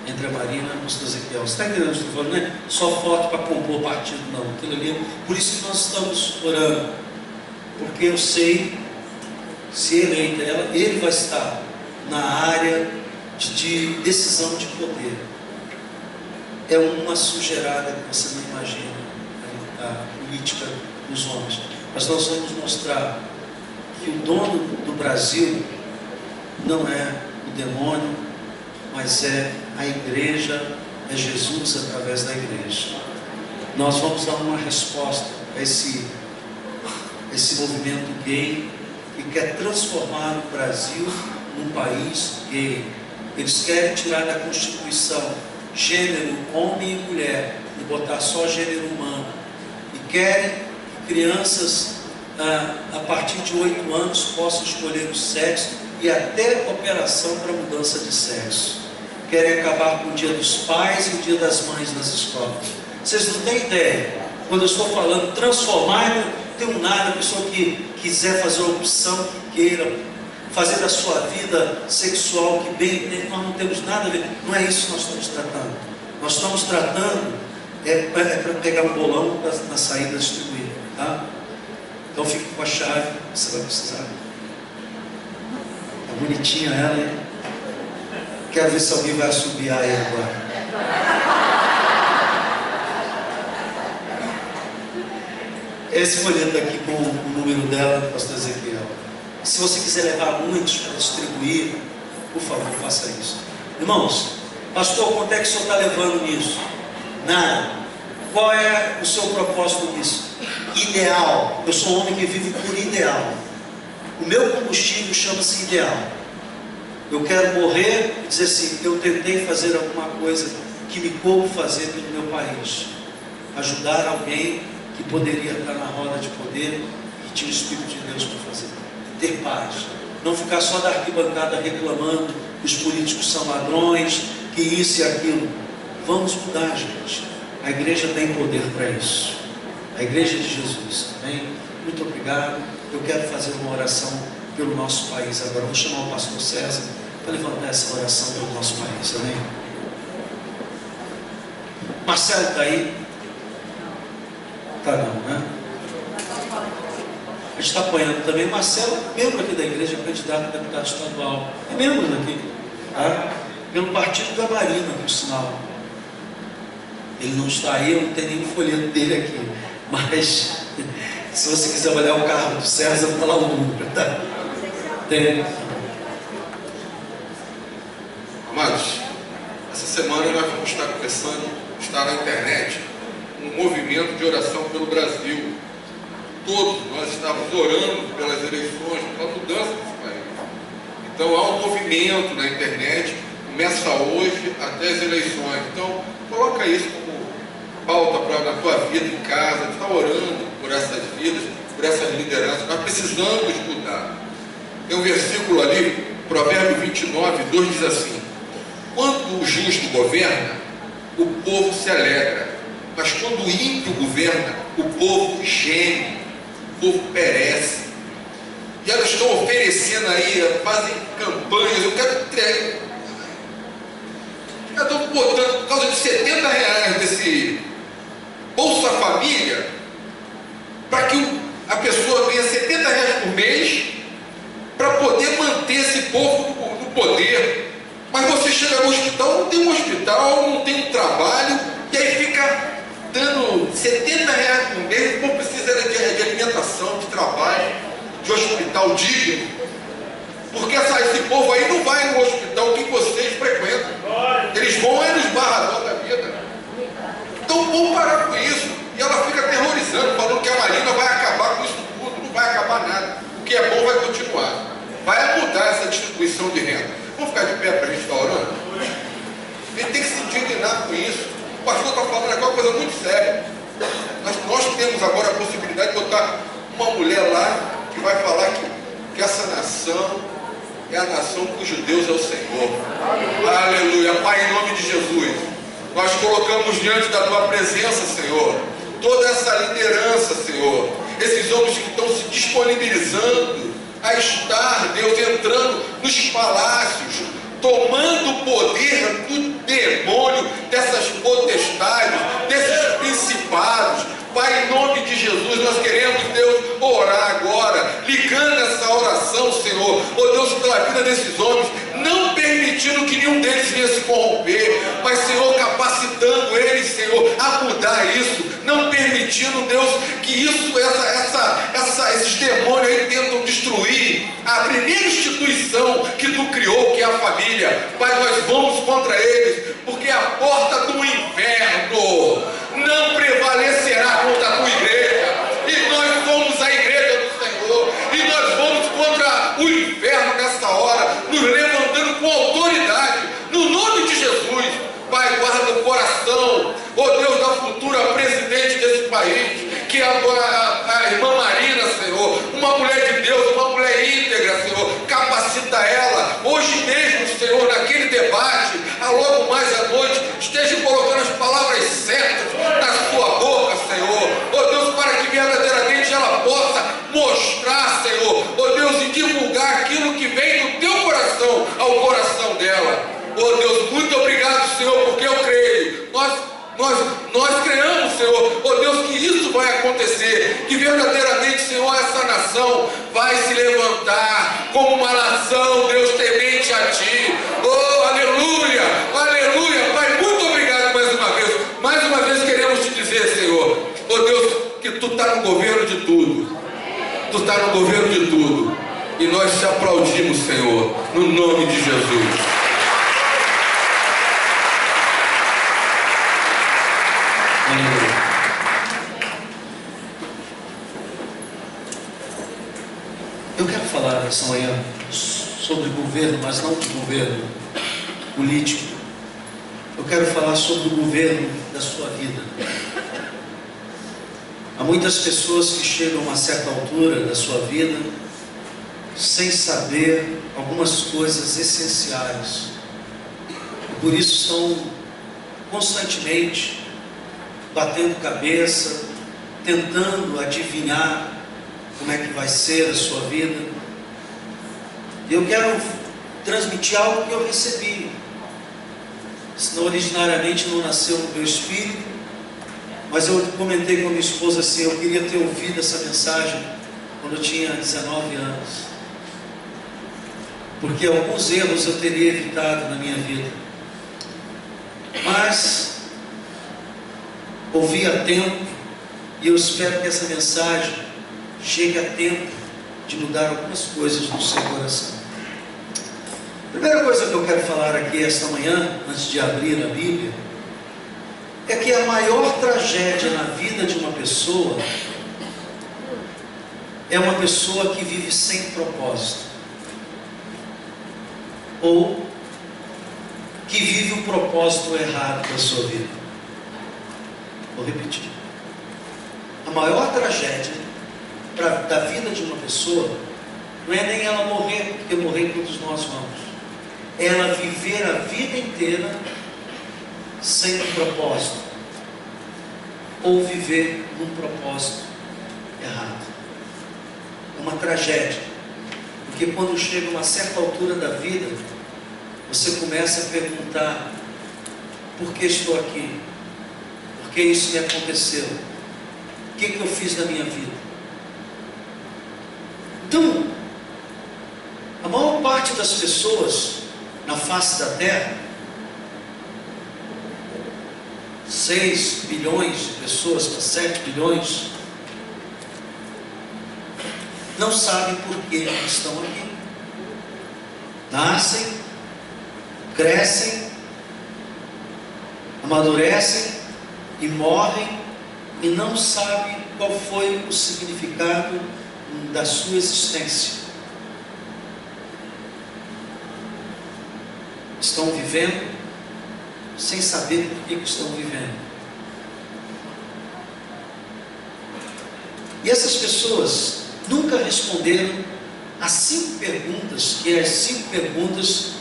entre a Marina e o pastor Ezequiel. Você está entendendo o que eu estou falando, né? Só foto para compor partido, não. Aquilo ali, por isso que nós estamos orando. Porque eu sei, se eleita ela, ele vai estar na área de decisão de poder. É uma sujeirada que você não imagina a política dos homens. Mas nós vamos mostrar que o dono do Brasil não é o demônio, mas é a igreja, é Jesus através da igreja. Nós vamos dar uma resposta a esse movimento gay que quer transformar o Brasil num país gay. Eles querem tirar da Constituição gênero, homem e mulher, e botar só gênero humano. E querem que crianças a partir de 8 anos possam escolher o sexo e até operação para mudança de sexo. Querem acabar com o dia dos pais e o dia das mães nas escolas. Vocês não têm ideia. Quando eu estou falando transformar, não tenho nada. A pessoa que quiser fazer uma opção, que queira fazer da sua vida sexual, que bem, nós não temos nada a ver. Não é isso que nós estamos tratando. Nós estamos tratando para pegar um bolão na saída distribuída, tá? Então fique com a chave, você vai precisar. Tá bonitinha ela, hein? Quero ver se alguém vai assobiar aí agora. Esse folheto aqui com o número dela, pastor Ezequiel. Se você quiser levar muitos para distribuir, por favor, faça isso. Irmãos, pastor, quanto é que o senhor está levando nisso? Nada. Qual é o seu propósito nisso? Ideal. Eu sou um homem que vive por ideal. O meu combustível chama-se ideal. Eu quero morrer e dizer assim, eu tentei fazer alguma coisa que me coube fazer pelo meu país. Ajudar alguém que poderia estar na roda de poder e tinha o Espírito de Deus para fazer. Ter paz. Não ficar só da arquibancada reclamando que os políticos são ladrões, que isso e aquilo. Vamos mudar, gente. A igreja tem poder para isso. A igreja de Jesus. Amém? Muito obrigado. Eu quero fazer uma oração pelo nosso país agora. Vou chamar o pastor César para levantar essa oração pelo nosso país. Amém? Marcelo está aí? Está não, né? A gente está apanhando também. Marcelo é membro aqui da igreja, candidato a deputado estadual. É membro daqui, tá? Pelo partido da Marina, por sinal. Ele não está aí, eu não tenho nenhum folheto dele aqui. Mas, se você quiser olhar o carro do César, está lá o número, tá? Tem. Amados, essa semana nós vamos estar está na internet, um movimento de oração pelo Brasil. Todos nós estamos orando pelas eleições, pela mudança desse país. Então há um movimento na internet, começa hoje até as eleições. Então coloca isso como pauta na tua vida em casa, está orando por essas vidas, por essas lideranças. Nós precisamos mudar. Tem um versículo ali, Provérbio 29, 2 diz assim: quando o justo governa, o povo se alegra, mas quando o ímpio governa, o povo geme, o povo perece. E elas estão oferecendo aí, fazem campanhas, eu estou botando, por causa de R$70 desse Bolsa Família, para que a pessoa ganhe R$70 por mês, para poder manter esse povo no poder. Mas você chega hospital digno, porque esse povo aí não vai no hospital que vocês frequentam, eles vão é no esbarrador da vida. Então vamos parar com isso. E ela fica aterrorizando, falando que a Marina vai acabar com isso tudo. Não vai acabar nada. O que é bom vai continuar. Vai mudar essa distribuição de renda. Vamos ficar de pé para a gente estar orando? Ele tem que se indignar com isso. O pastor está falando aqui uma coisa muito séria. Nós temos agora a possibilidade de botar uma mulher lá que vai falar que essa nação é a nação cujo Deus é o Senhor. Aleluia. Pai, em nome de Jesus, nós colocamos diante da Tua presença, Senhor, toda essa liderança, Senhor, esses homens que estão se disponibilizando a estar, Deus, entrando nos palácios, tomando o poder do demônio, dessas potestades, desses principados. Pai, em nome de Jesus, nós queremos, Deus, orar agora, ligando essa oração, Senhor, Deus, pela vida desses homens, não permitindo que nenhum deles venha se corromper, mas, Senhor, capacitando eles, Senhor, a mudar isso, não permitindo, Deus, que isso, esses demônios aí tentam destruir a primeira instituição que Tu criou, que é a família. Pai, nós vamos contra eles, porque a porta do inferno não prevalecerá contra a Tua igreja, e nós somos a igreja do Senhor, e nós vamos contra o inferno nessa hora, nos levantando com autoridade, no nome de Jesus. Pai, guarda o coração, Deus, da futura presidente desse país, que é a irmã Marina, Senhor, uma mulher de Deus, uma mulher íntegra, Senhor, capacita ela, hoje mesmo, Senhor, naquele debate, logo mais à noite, esteja colocando as palavras certas na sua boca, Senhor, Deus, para que verdadeiramente ela possa mostrar, Senhor, Deus, e divulgar aquilo que vem do Teu coração ao coração dela. Deus, muito obrigado, Senhor, porque eu creio, nós creamos, Senhor, Deus, que isso vai acontecer, que verdadeiramente, Senhor, essa nação vai se levantar como uma nação, Deus, temente a Ti. Aleluia, aleluia. Pai, muito obrigado mais uma vez queremos Te dizer, Senhor, Deus, que Tu está no governo de tudo, Tu está no governo de tudo, e nós Te aplaudimos, Senhor, no nome de Jesus. Eu quero falar nessa manhã sobre governo, mas não de governo político. Eu quero falar sobre o governo da sua vida. Há muitas pessoas que chegam a uma certa altura da sua vida sem saber algumas coisas essenciais. E por isso estão constantemente batendo cabeça, tentando adivinhar como é que vai ser a sua vida. Eu quero transmitir algo que eu recebi, senão originariamente não nasceu no meu espírito, mas eu comentei com a minha esposa assim, eu queria ter ouvido essa mensagem quando eu tinha 19 anos, porque alguns erros eu teria evitado na minha vida, mas ouvi a tempo, e eu espero que essa mensagem chegue a tempo de mudar algumas coisas no seu coração. A primeira coisa que eu quero falar aqui esta manhã, antes de abrir a Bíblia, é que a maior tragédia na vida de uma pessoa é uma pessoa que vive sem propósito, ou que vive o propósito errado da sua vida. Vou repetir. A maior tragédia da vida de uma pessoa não é nem ela morrer, porque morrer todos nós vamos, é ela viver a vida inteira sem um propósito, ou viver num propósito errado. É uma tragédia, porque quando chega a uma certa altura da vida, você começa a perguntar: por que estou aqui? Por que isso me aconteceu? O que eu fiz na minha vida? Então, a maior parte das pessoas na face da terra, 6 bilhões de pessoas para 7 bilhões, não sabem por que estão aqui. Nascem, crescem, amadurecem e morrem e não sabem qual foi o significado da sua existência. Estão vivendo sem saber por que estão vivendo. E essas pessoas nunca responderam as 5 perguntas, que é as 5 perguntas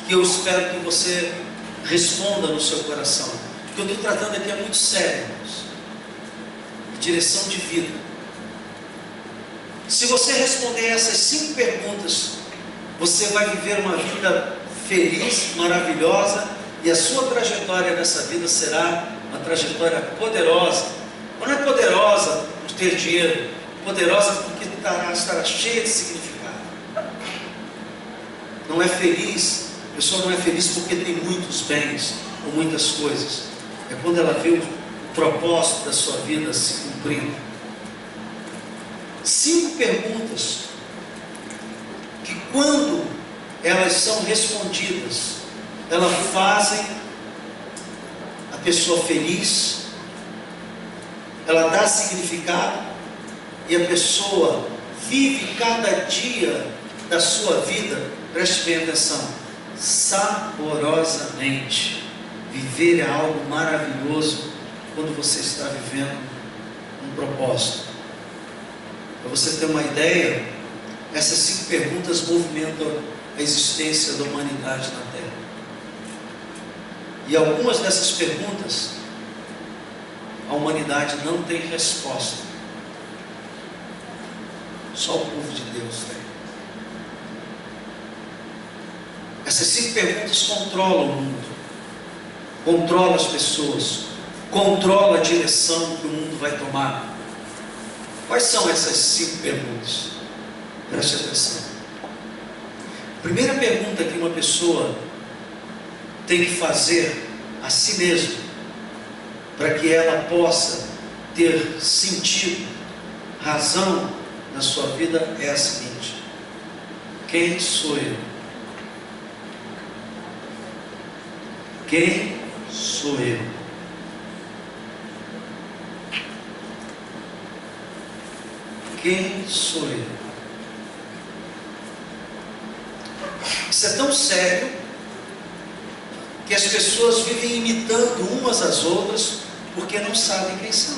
que eu espero que você responda no seu coração. O que eu estou tratando aqui é muito sério, irmãos. Direção de vida. Se você responder essas 5 perguntas, você vai viver uma vida feliz, maravilhosa, e a sua trajetória nessa vida será uma trajetória poderosa. Não é poderosa por ter dinheiro, poderosa porque estará cheia de significado. Não é feliz, a pessoa não é feliz porque tem muitos bens ou muitas coisas. É quando ela vê o propósito da sua vida se cumprindo. 5 perguntas que, quando elas são respondidas, elas fazem a pessoa feliz, ela dá significado e a pessoa vive cada dia da sua vida, preste bem atenção, saborosamente. Viver é algo maravilhoso quando você está vivendo um propósito. Para você ter uma ideia, essas 5 perguntas movimentam a existência da humanidade na Terra. E algumas dessas perguntas, a humanidade não tem resposta. Só o povo de Deus tem. Essas 5 perguntas controlam o mundo, controlam as pessoas, controlam a direção que o mundo vai tomar. Quais são essas 5 perguntas? Preste atenção. A primeira pergunta que uma pessoa tem que fazer a si mesma, para que ela possa ter sentido, razão na sua vida, é a seguinte: quem sou eu? Quem sou eu? Quem sou eu? Isso é tão sério que as pessoas vivem imitando umas às outras porque não sabem quem são.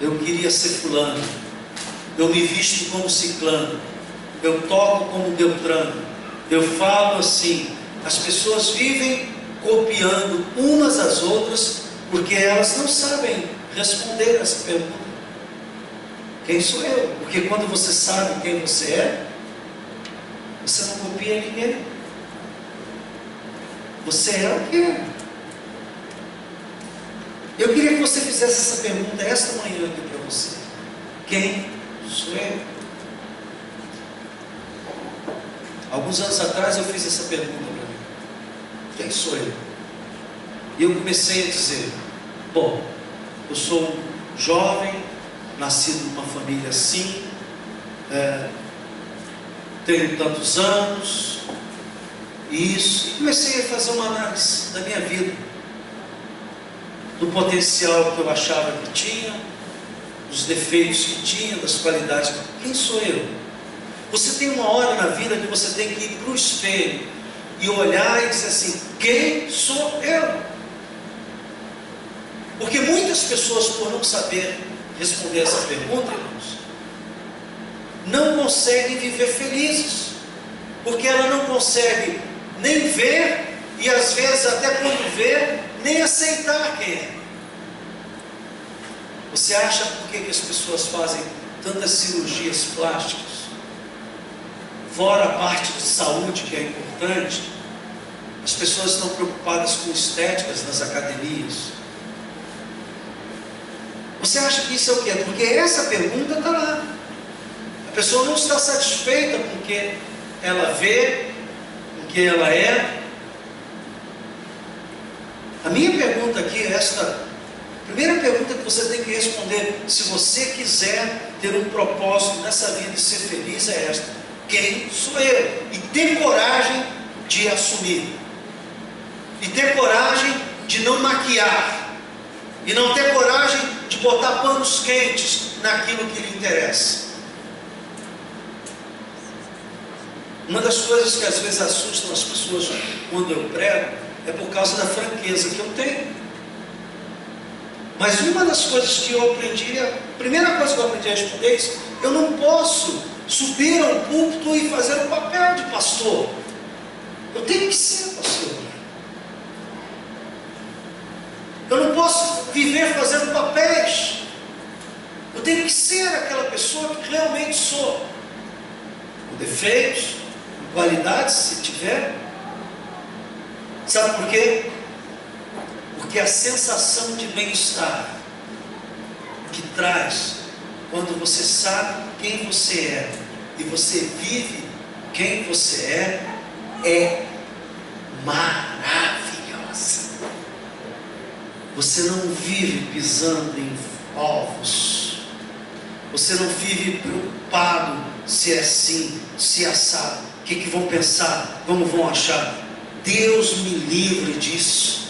Eu queria ser fulano, eu me visto como ciclano, eu toco como Beltrano, eu falo assim. As pessoas vivem copiando umas às outras porque elas não sabem responder essa pergunta: quem sou eu? Porque quando você sabe quem você é, você não copia ninguém. Você é o que é. Eu queria que você fizesse essa pergunta esta manhã aqui para você: quem sou eu? Alguns anos atrás eu fiz essa pergunta para mim: quem sou eu? E eu comecei a dizer: bom, eu sou um jovem, nascido numa família assim, tenho tantos anos, isso. E comecei a fazer uma análise da minha vida, do potencial que eu achava que tinha, dos defeitos que tinha, das qualidades. Quem sou eu? Você tem uma hora na vida que você tem que ir para o espelho e olhar e dizer assim: quem sou eu? Porque muitas pessoas, por não saber responder essa pergunta, irmãos, não conseguem viver felizes, porque ela não consegue nem ver, e às vezes até quando vê, nem aceitar quem é. Você acha por que as pessoas fazem tantas cirurgias plásticas? Fora a parte de saúde, que é importante, as pessoas estão preocupadas com estéticas nas academias. Você acha que isso é o quê? Porque essa pergunta está lá. A pessoa não está satisfeita com o que ela vê, com o que ela é. A minha pergunta aqui, esta Primeira pergunta que você tem que responder, se você quiser ter um propósito nessa vida e ser feliz, é esta: quem sou eu? E ter coragem de assumir, e ter coragem de não maquiar, e não ter coragem de botar panos quentes naquilo que lhe interessa. Uma das coisas que às vezes assustam as pessoas quando eu prego é por causa da franqueza que eu tenho. Mas uma das coisas que eu aprendi, a primeira coisa que eu aprendi a responder é isso: eu não posso subir ao púlpito e fazer o papel de pastor. Eu tenho que ser pastor. Eu não posso viver fazendo papéis. Eu tenho que ser aquela pessoa que realmente sou, com defeitos, com qualidades, se tiver. Sabe por quê? Porque a sensação de bem-estar que traz quando você sabe quem você é e você vive quem você é maravilhosa. Você não vive pisando em ovos. Você não vive preocupado se é assim, se é assado. O que vão pensar? Como vão achar? Deus me livre disso.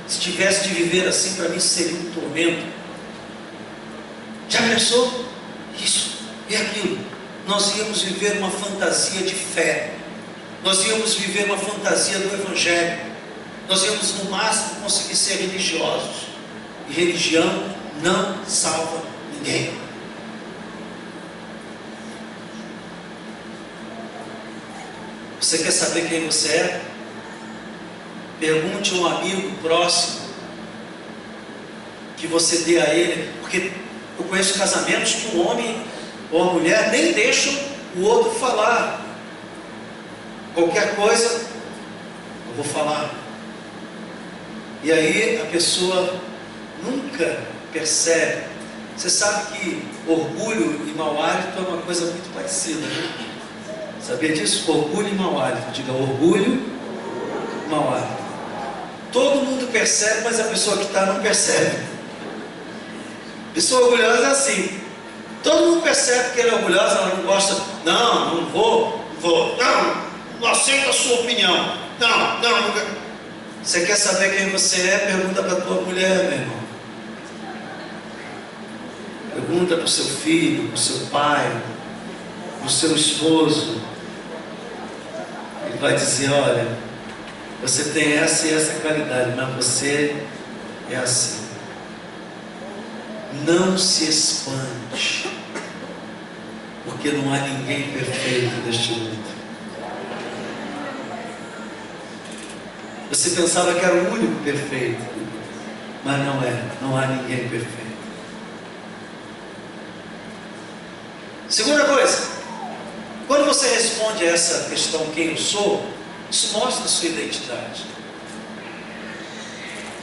Se tivesse de viver assim, para mim seria um tormento. Já pensou? Isso e aquilo. Nós íamos viver uma fantasia de fé. Nós íamos viver uma fantasia do Evangelho. Nós íamos no máximo conseguir ser religiosos. E religião não salva ninguém. Você quer saber quem você é? Pergunte a um amigo próximo que você dê a ele, porque eu conheço casamentos que o homem ou a mulher nem deixam o outro falar. Qualquer coisa, eu vou falar. E aí a pessoa nunca percebe. Você sabe que orgulho e mau hálito é uma coisa muito parecida, né? Sabia disso? Orgulho e mau hálito. Diga orgulho e mau hálito. Todo mundo percebe, mas a pessoa que está não percebe. Pessoa orgulhosa é assim. Todo mundo percebe que ela é orgulhosa, ela não gosta. Não vou. Não aceito a sua opinião. Não. Você quer saber quem você é? Pergunta para a tua mulher, meu irmão. Pergunta para o seu filho, para o seu pai, para o seu esposo. Ele vai dizer: olha, você tem essa e essa qualidade, mas você é assim. Não se espante, porque não há ninguém perfeito neste mundo. Você pensava que era o único perfeito, mas não é. Não há ninguém perfeito. Segunda coisa, quando você responde a essa questão, quem eu sou, isso mostra a sua identidade.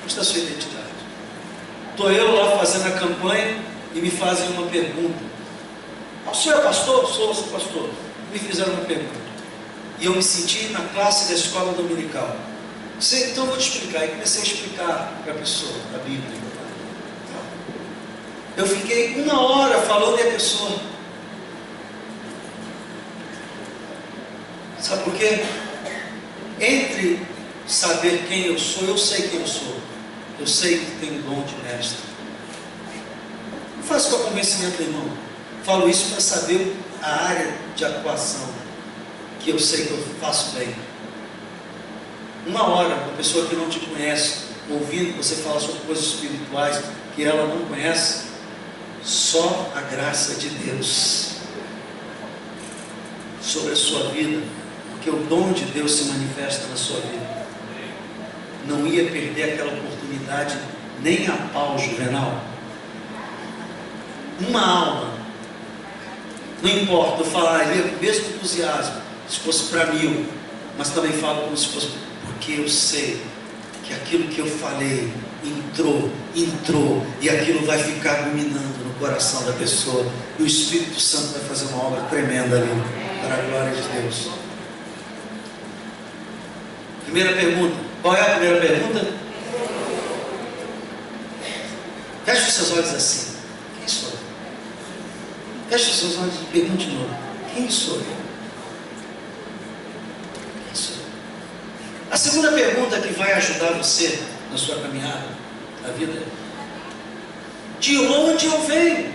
Mostra a sua identidade. Estou eu lá fazendo a campanha e me fazem uma pergunta: o senhor é pastor? Sou pastor. Me fizeram uma pergunta e eu me senti na classe da escola dominical. Então eu vou te explicar. E comecei a explicar para a pessoa a Bíblia. Eu fiquei 1 hora falando e a pessoa... Sabe por quê? Entre saber quem eu sou, eu sei quem eu sou. Eu sei que tenho dom de mestre. Não faço com convencimento, irmão. Falo isso para saber a área de atuação que eu sei que eu faço bem. 1 hora, uma pessoa que não te conhece, ouvindo você falar sobre coisas espirituais que ela não conhece, só a graça de Deus sobre a sua vida, porque o dom de Deus se manifesta na sua vida. Não ia perder aquela oportunidade nem a pau, Juvenal. Uma alma, não importa, eu falaria com o mesmo entusiasmo se fosse para 1000, mas também falo como se fosse, porque eu sei que aquilo que eu falei entrou, e aquilo vai ficar ruminando no coração da pessoa, e o Espírito Santo vai fazer uma obra tremenda ali, para a glória de Deus. Primeira pergunta. Qual é a primeira pergunta? Feche os seus olhos assim. Quem sou eu? Feche os seus olhos e pergunte de novo. Quem sou eu? Quem sou eu? A segunda pergunta que vai ajudar você na sua caminhada na vida é: de onde eu venho?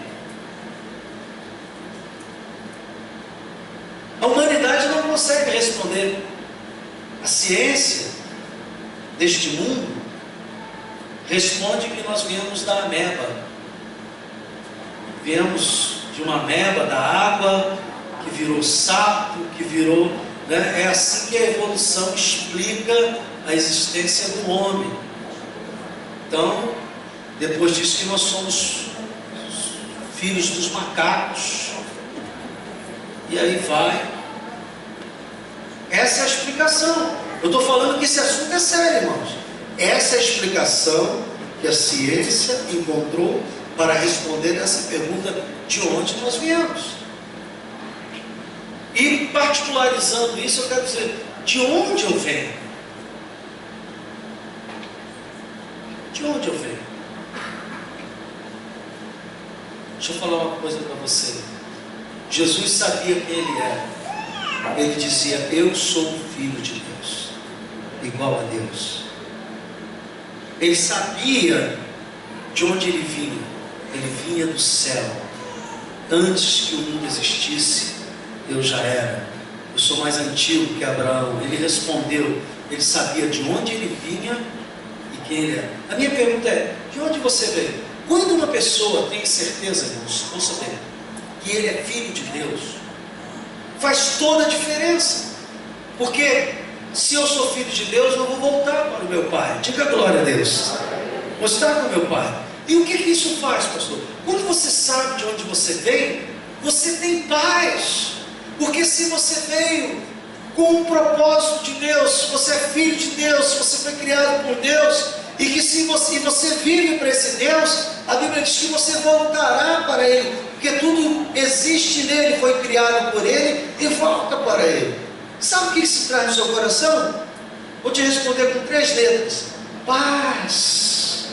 A humanidade não consegue responder. A ciência deste mundo responde que nós viemos da ameba. Viemos de uma ameba da água, que virou sapo, que virou... né? É assim que a evolução explica a existência do homem. Então, depois disso que nós somos filhos dos macacos. E aí vai. Essa é a explicação. Eu estou falando que esse assunto é sério, irmãos. Essa é a explicação que a ciência encontrou para responder essa pergunta: de onde nós viemos? E particularizando isso, eu quero dizer: de onde eu venho? De onde eu venho? Deixa eu falar uma coisa para você. Jesus sabia quem ele era. Ele dizia: eu sou o Filho de Deus, igual a Deus. Ele sabia de onde ele vinha. Ele vinha do céu. Antes que o mundo existisse, eu já era. Eu sou mais antigo que Abraão. Ele respondeu. Ele sabia de onde ele vinha e quem ele era. A minha pergunta é: de onde você veio? Quando uma pessoa tem certeza, irmãos, ouça bem, que ele é filho de Deus, faz toda a diferença. Porque se eu sou filho de Deus, eu vou voltar para o meu Pai. Diga glória a Deus. Vou estar com o meu Pai. E o que isso faz, pastor? Quando você sabe de onde você veio, você tem paz. Porque se você veio com um propósito de Deus, se você é filho de Deus, se você foi criado por Deus, e que se você vive para esse Deus, a Bíblia diz que você voltará para Ele, porque tudo existe nele, foi criado por Ele e volta para Ele. Sabe o que isso traz no seu coração? Vou te responder com 3 letras: paz.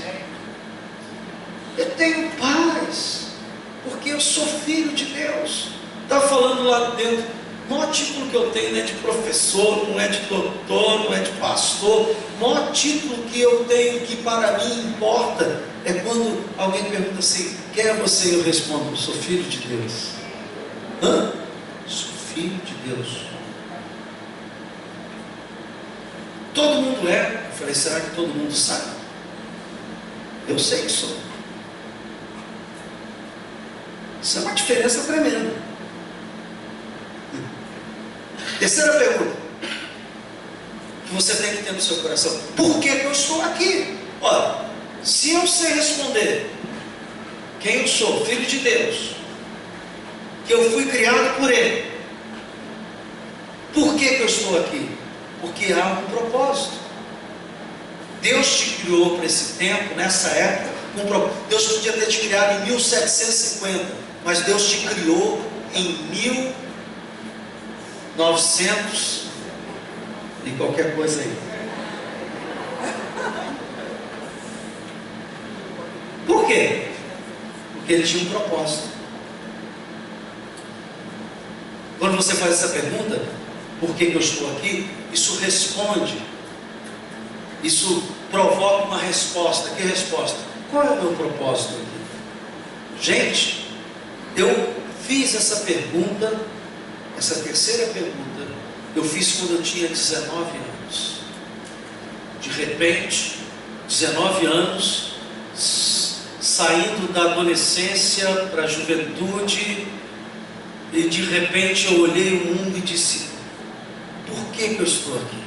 Eu tenho paz, porque eu sou filho de Deus. Estava falando lá dentro, o maior título que eu tenho não é de professor, não é de doutor, não é de pastor. O maior título que eu tenho, que para mim importa, é quando alguém pergunta assim: quem é você? E eu respondo: eu sou filho de Deus. Hã? Sou filho de Deus. Todo mundo é. Eu falei: será que todo mundo sabe? Eu sei que sou. Isso é uma diferença tremenda. Terceira pergunta que você tem que ter no seu coração: por que eu estou aqui? Olha, se eu sei responder quem eu sou, filho de Deus, que eu fui criado por Ele, por que eu estou aqui? Porque há um propósito. Deus te criou para esse tempo, nessa época. Deus podia ter te criado em 1750, mas Deus te criou em 1900 e qualquer coisa aí. Por quê? Porque Ele tinha um propósito. Quando você faz essa pergunta: por que eu estou aqui? Isso responde, isso provoca uma resposta. Que resposta? Qual é o meu propósito aqui? Gente, eu fiz essa pergunta, essa terceira pergunta, eu fiz quando eu tinha 19 anos. De repente, 19 anos, saindo da adolescência para a juventude, e de repente eu olhei o mundo e disse: por que eu estou aqui?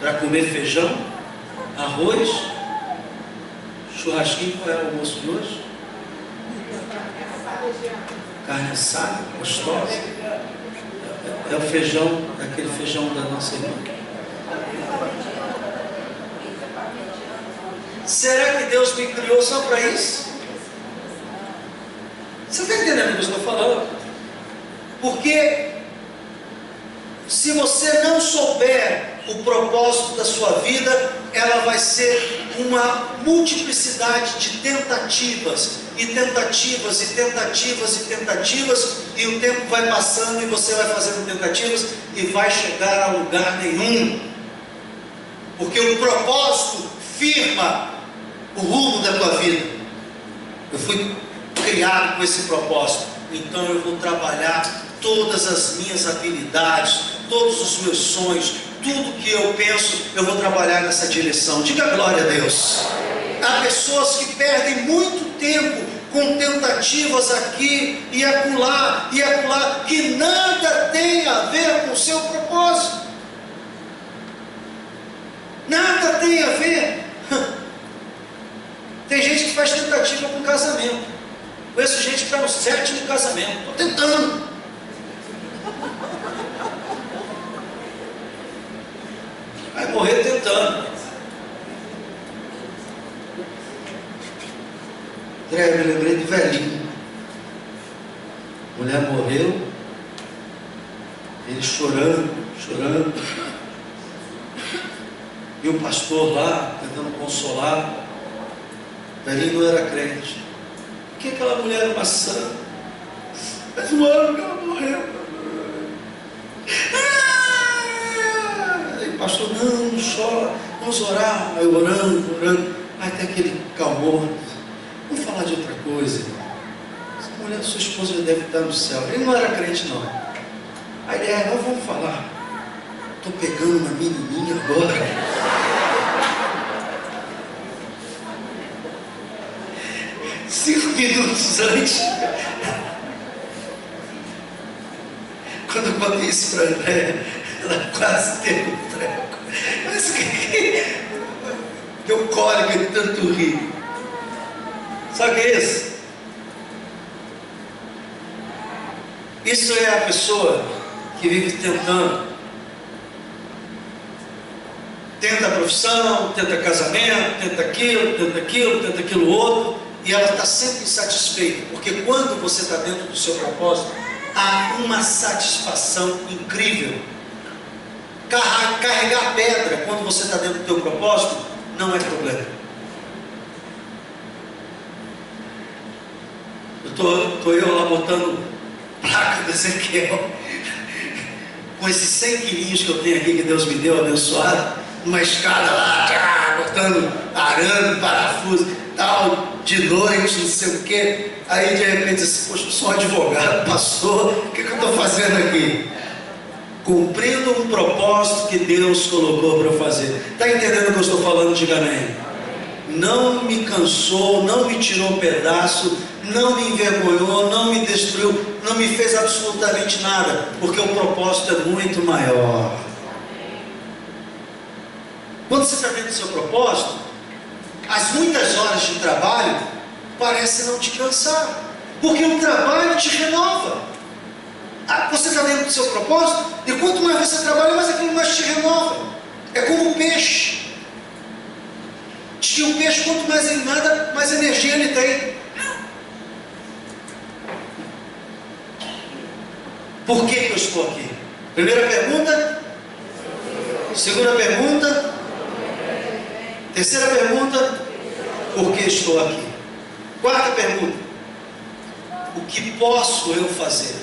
Para comer feijão, arroz, churrasquinho? Qual é o almoço de hoje? Carne assada, gostosa. É o feijão, aquele feijão da nossa irmã. Será que Deus me criou só para isso? Você está entendendo o que eu estou falando? Porque se você não souber o propósito da sua vida, ela vai ser uma multiplicidade de tentativas, e tentativas, e tentativas, e tentativas, e o tempo vai passando e você vai fazendo tentativas e vai chegar a lugar nenhum, porque o propósito firma o rumo da tua vida. Eu fui criado com esse propósito, então eu vou trabalhar todas as minhas habilidades, todos os meus sonhos, tudo que eu penso, eu vou trabalhar nessa direção. Diga glória a Deus. Há pessoas que perdem muito tempo com tentativas aqui e acolá, que nada tem a ver com o seu propósito. Nada tem a ver. Tem gente que faz tentativa com casamento. Conheço gente que está no 7º casamento. Estou tentando. Vai morrer tentando. André, eu me lembrei do velhinho. A mulher morreu, ele chorando. E o pastor lá, tentando consolar. O velhinho não era crente. Porque aquela mulher era uma santa. Mas um ano que ela morreu. Aí o pastor, não chora, vamos orar. Aí orando. Aí tem aquele calmor. Vamos falar de outra coisa. Essa mulher, sua esposa já deve estar no céu. Ele não era crente, não. Aí ele, nós vamos falar. Estou pegando uma menininha agora. Cinco minutos antes, quando eu contei isso para a Andréia, ela quase teve um treco. Mas deu cólica de tanto rir. Sabe o que é isso? Isso é a pessoa que vive tentando. Tenta a profissão, tenta casamento, tenta aquilo outro. E ela está sempre insatisfeita, porque quando você está dentro do seu propósito, há uma satisfação incrível. Carregar pedra quando você está dentro do teu propósito não é problema. Estou eu lá botando placa do Ezequiel com esses 100 quilinhos que eu tenho aqui, que Deus me deu abençoado, uma escada lá, botando arame, parafuso, tal, de noite, não sei o que. Aí de repente assim, poxa, eu sou um advogado, pastor, o que eu estou fazendo aqui? Cumprindo um propósito que Deus colocou para eu fazer. Está entendendo o que eu estou falando? Diga amém. Não me cansou, não me tirou um pedaço, não me envergonhou, não me destruiu, não me fez absolutamente nada, porque o propósito é muito maior. Quando você está dentro do seu propósito, as muitas horas de trabalho parecem não te cansar, porque o trabalho te renova. Você está dentro do seu propósito, e quanto mais você trabalha, mais aquilo mais te renova. É como um peixe. Diz que o peixe, quanto mais ele nada, mais energia ele tem. Por que eu estou aqui? Primeira pergunta. Segunda pergunta. Terceira pergunta. Por que estou aqui? Quarta pergunta. O que posso eu fazer?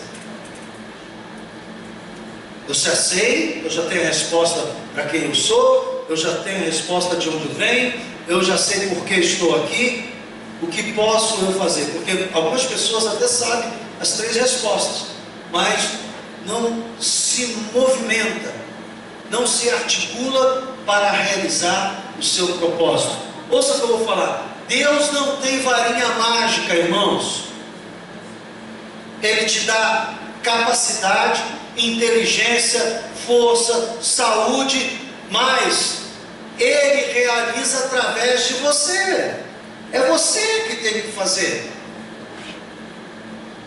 Eu já sei, eu já tenho a resposta para quem eu sou, eu já tenho a resposta de onde eu venho, eu já sei por que estou aqui. O que posso eu fazer? Porque algumas pessoas até sabem as 3 respostas, mas não se movimenta, não se articula para realizar o seu propósito. Ouça o que eu vou falar. Deus não tem varinha mágica, irmãos. Ele te dá capacidade, inteligência, força, saúde, mas Ele realiza através de você. É você que tem que fazer.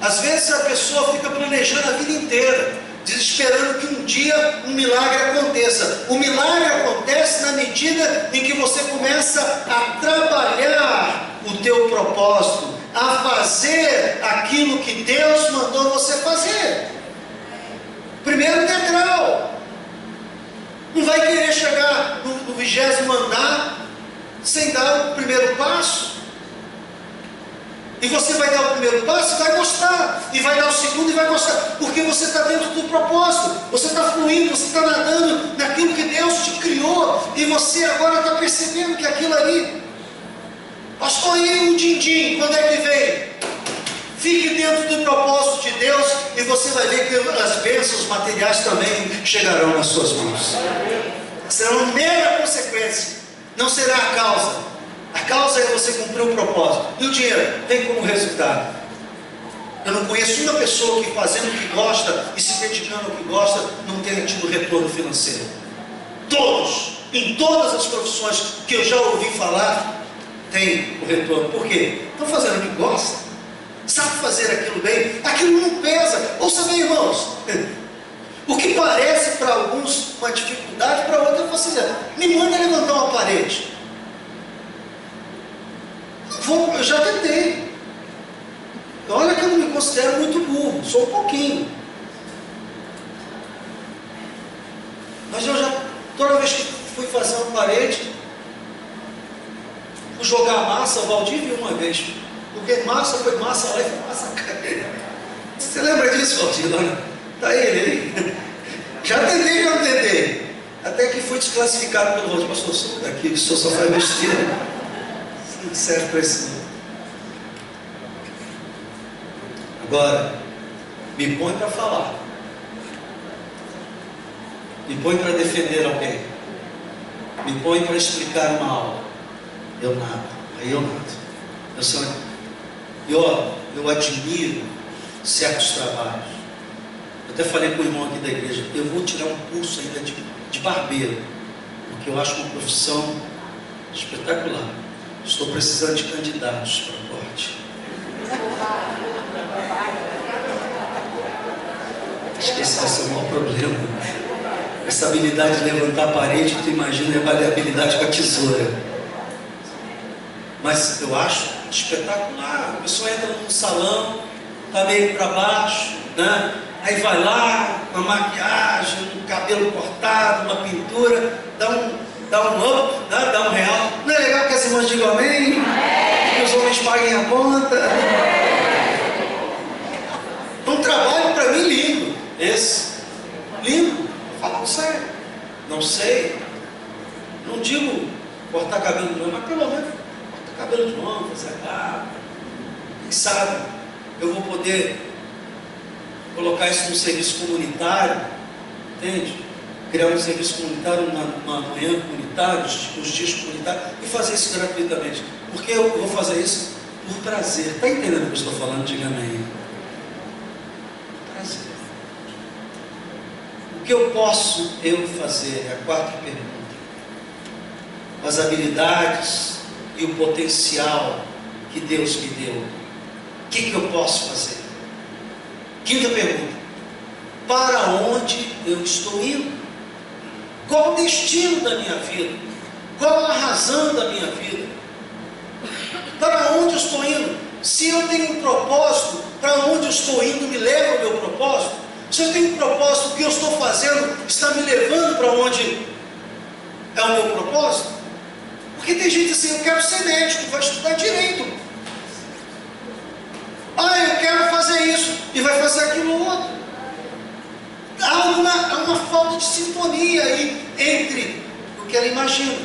Às vezes a pessoa fica planejando a vida inteira, esperando que um dia um milagre aconteça. O milagre acontece na medida em que você começa a trabalhar o teu propósito, a fazer aquilo que Deus mandou você fazer. Primeiro degrau. Não vai querer chegar no 20º andar sem dar o primeiro passo. E você vai dar o primeiro passo e vai gostar. E vai dar o segundo e vai gostar. Porque você está dentro do propósito. Você está fluindo, você está nadando naquilo que Deus te criou. E você agora está percebendo que aquilo ali... Pastor, e o din-din, quando é que vem? Fique dentro do propósito de Deus e você vai ver que as bênçãos materiais também chegarão nas suas mãos. Serão mera consequência, não será a causa. A causa é você cumprir o propósito. E o dinheiro vem como resultado. Eu não conheço uma pessoa que fazendo o que gosta e se dedicando ao que gosta não tenha tido retorno financeiro. Todos, em todas as profissões que eu já ouvi falar, tem o retorno. Por quê? Estão fazendo o que gostam, sabe fazer aquilo bem, aquilo não pesa. Ouça bem, irmãos, o que parece para alguns uma dificuldade, para outros é facilidade. Me manda levantar uma parede. Eu já tentei. Olha que eu não me considero muito burro, sou um pouquinho. Mas eu já, toda vez que fui fazer uma parede, fui jogar massa, o Valdir viu uma vez. Porque massa foi massa lá e foi massa cá. Você lembra disso, Valdir? Está ele aí. Já tentei, já tentei. Até que fui desclassificado pelo Valdir. Pastor, sou daqui, o senhor só faz besteira. Não serve para isso não. Agora, me põe para falar. Me põe para defender alguém. Me põe para explicar uma aula. Eu nada. Aí eu nada. Eu admiro certos trabalhos. Eu até falei com o irmão aqui da igreja, eu vou tirar um curso ainda de barbeiro, porque eu acho uma profissão espetacular. Estou precisando de candidatos para o corte. Acho que esse vai ser o maior problema. Essa habilidade de levantar a parede, tu imagina a habilidade com a tesoura. Mas eu acho espetacular. A pessoa entra num salão, está meio para baixo, né? Aí vai lá, uma maquiagem, um cabelo cortado, uma pintura, dá um up, né? Dá um real. Não é legal que as irmãs digam amém? Que os homens paguem a conta. É um trabalho para mim lindo. Esse. Lindo. Falando sério. Não sei. Não digo cortar cabelo de novo, mas pelo menos cortar cabelo de novo, fazer a barba. Quem sabe eu vou poder colocar isso num serviço comunitário, entende? Criar um serviço comunitário, uma manhã comunitária, os dias comunitários, e fazer isso gratuitamente. Porque eu vou fazer isso por prazer. Está entendendo o que eu estou falando? Diga amém. Prazer. O que eu posso fazer? É a quarta pergunta. As habilidades e o potencial que Deus me deu. O que eu posso fazer? Quinta pergunta. Para onde eu estou indo? Qual o destino da minha vida? Qual a razão da minha vida? Para onde eu estou indo? Se eu tenho um propósito, para onde eu estou indo me leva ao meu propósito? Se eu tenho um propósito, o que eu estou fazendo está me levando para onde é o meu propósito? Porque tem gente assim, eu quero ser médico, vai estudar direito. Eu quero fazer isso e vai fazer aquilo outro. Há uma falta de sintonia aí entre o que ela imagina.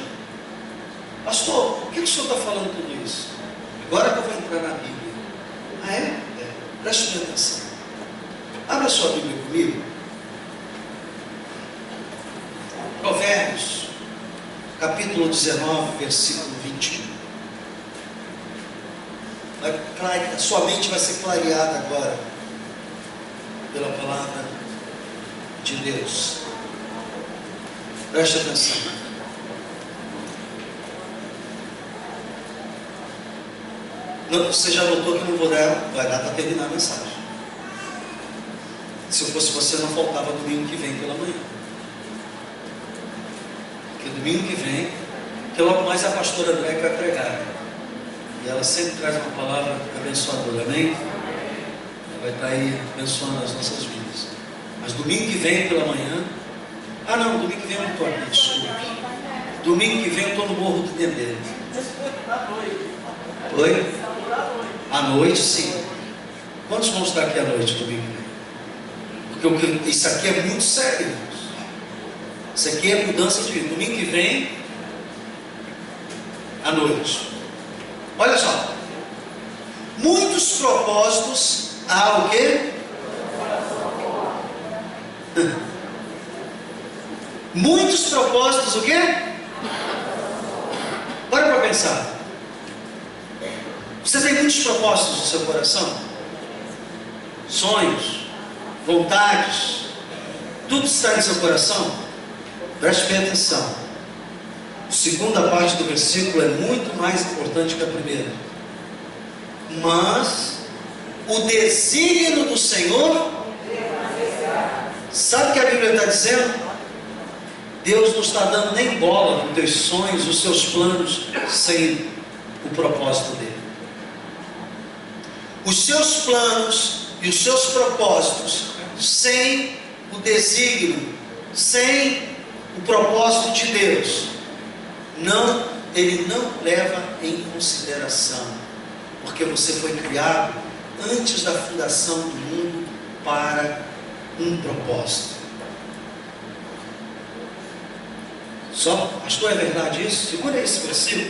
Pastor, por que o senhor está falando tudo isso? Agora que eu vou entrar na Bíblia. Preste bem atenção. Abra sua Bíblia comigo. Provérbios, capítulo 19, versículo 21. A sua mente vai ser clareada agora pela palavra de Deus. Preste atenção. Você já notou que não vai dar para terminar a mensagem. Se eu fosse você, não faltava domingo que vem pela manhã. Porque domingo que vem, que logo mais a pastora André vai pregar. E ela sempre traz uma palavra abençoadora, amém? Ela vai estar aí abençoando as nossas vidas. Mas domingo que vem pela manhã, Ah não, domingo que vem eu não estou aqui, desculpe. Domingo que vem eu estou no Morro do Dendê. Oi? À noite, sim. Quantos vão estar aqui à noite, domingo que vem? Porque isso aqui é muito sério, irmãos. Isso aqui é mudança de vida. Domingo que vem, à noite. Olha só. Muitos propósitos há o quê? Muitos propósitos o quê? Para para pensar. Você tem muitos propósitos no seu coração? Sonhos, vontades, tudo está em seu coração? Preste bem atenção. A segunda parte do versículo é muito mais importante que a primeira. Mas o desígnio do Senhor, sabe o que a Bíblia está dizendo? Deus não está dando nem bola para os teus sonhos, os seus planos, sem o propósito dele. Os seus planos e os seus propósitos, sem o desígnio, sem o propósito de Deus, ele não leva em consideração, porque você foi criado antes da fundação do mundo para um propósito. Só, pastor, é verdade isso? Segura esse versículo.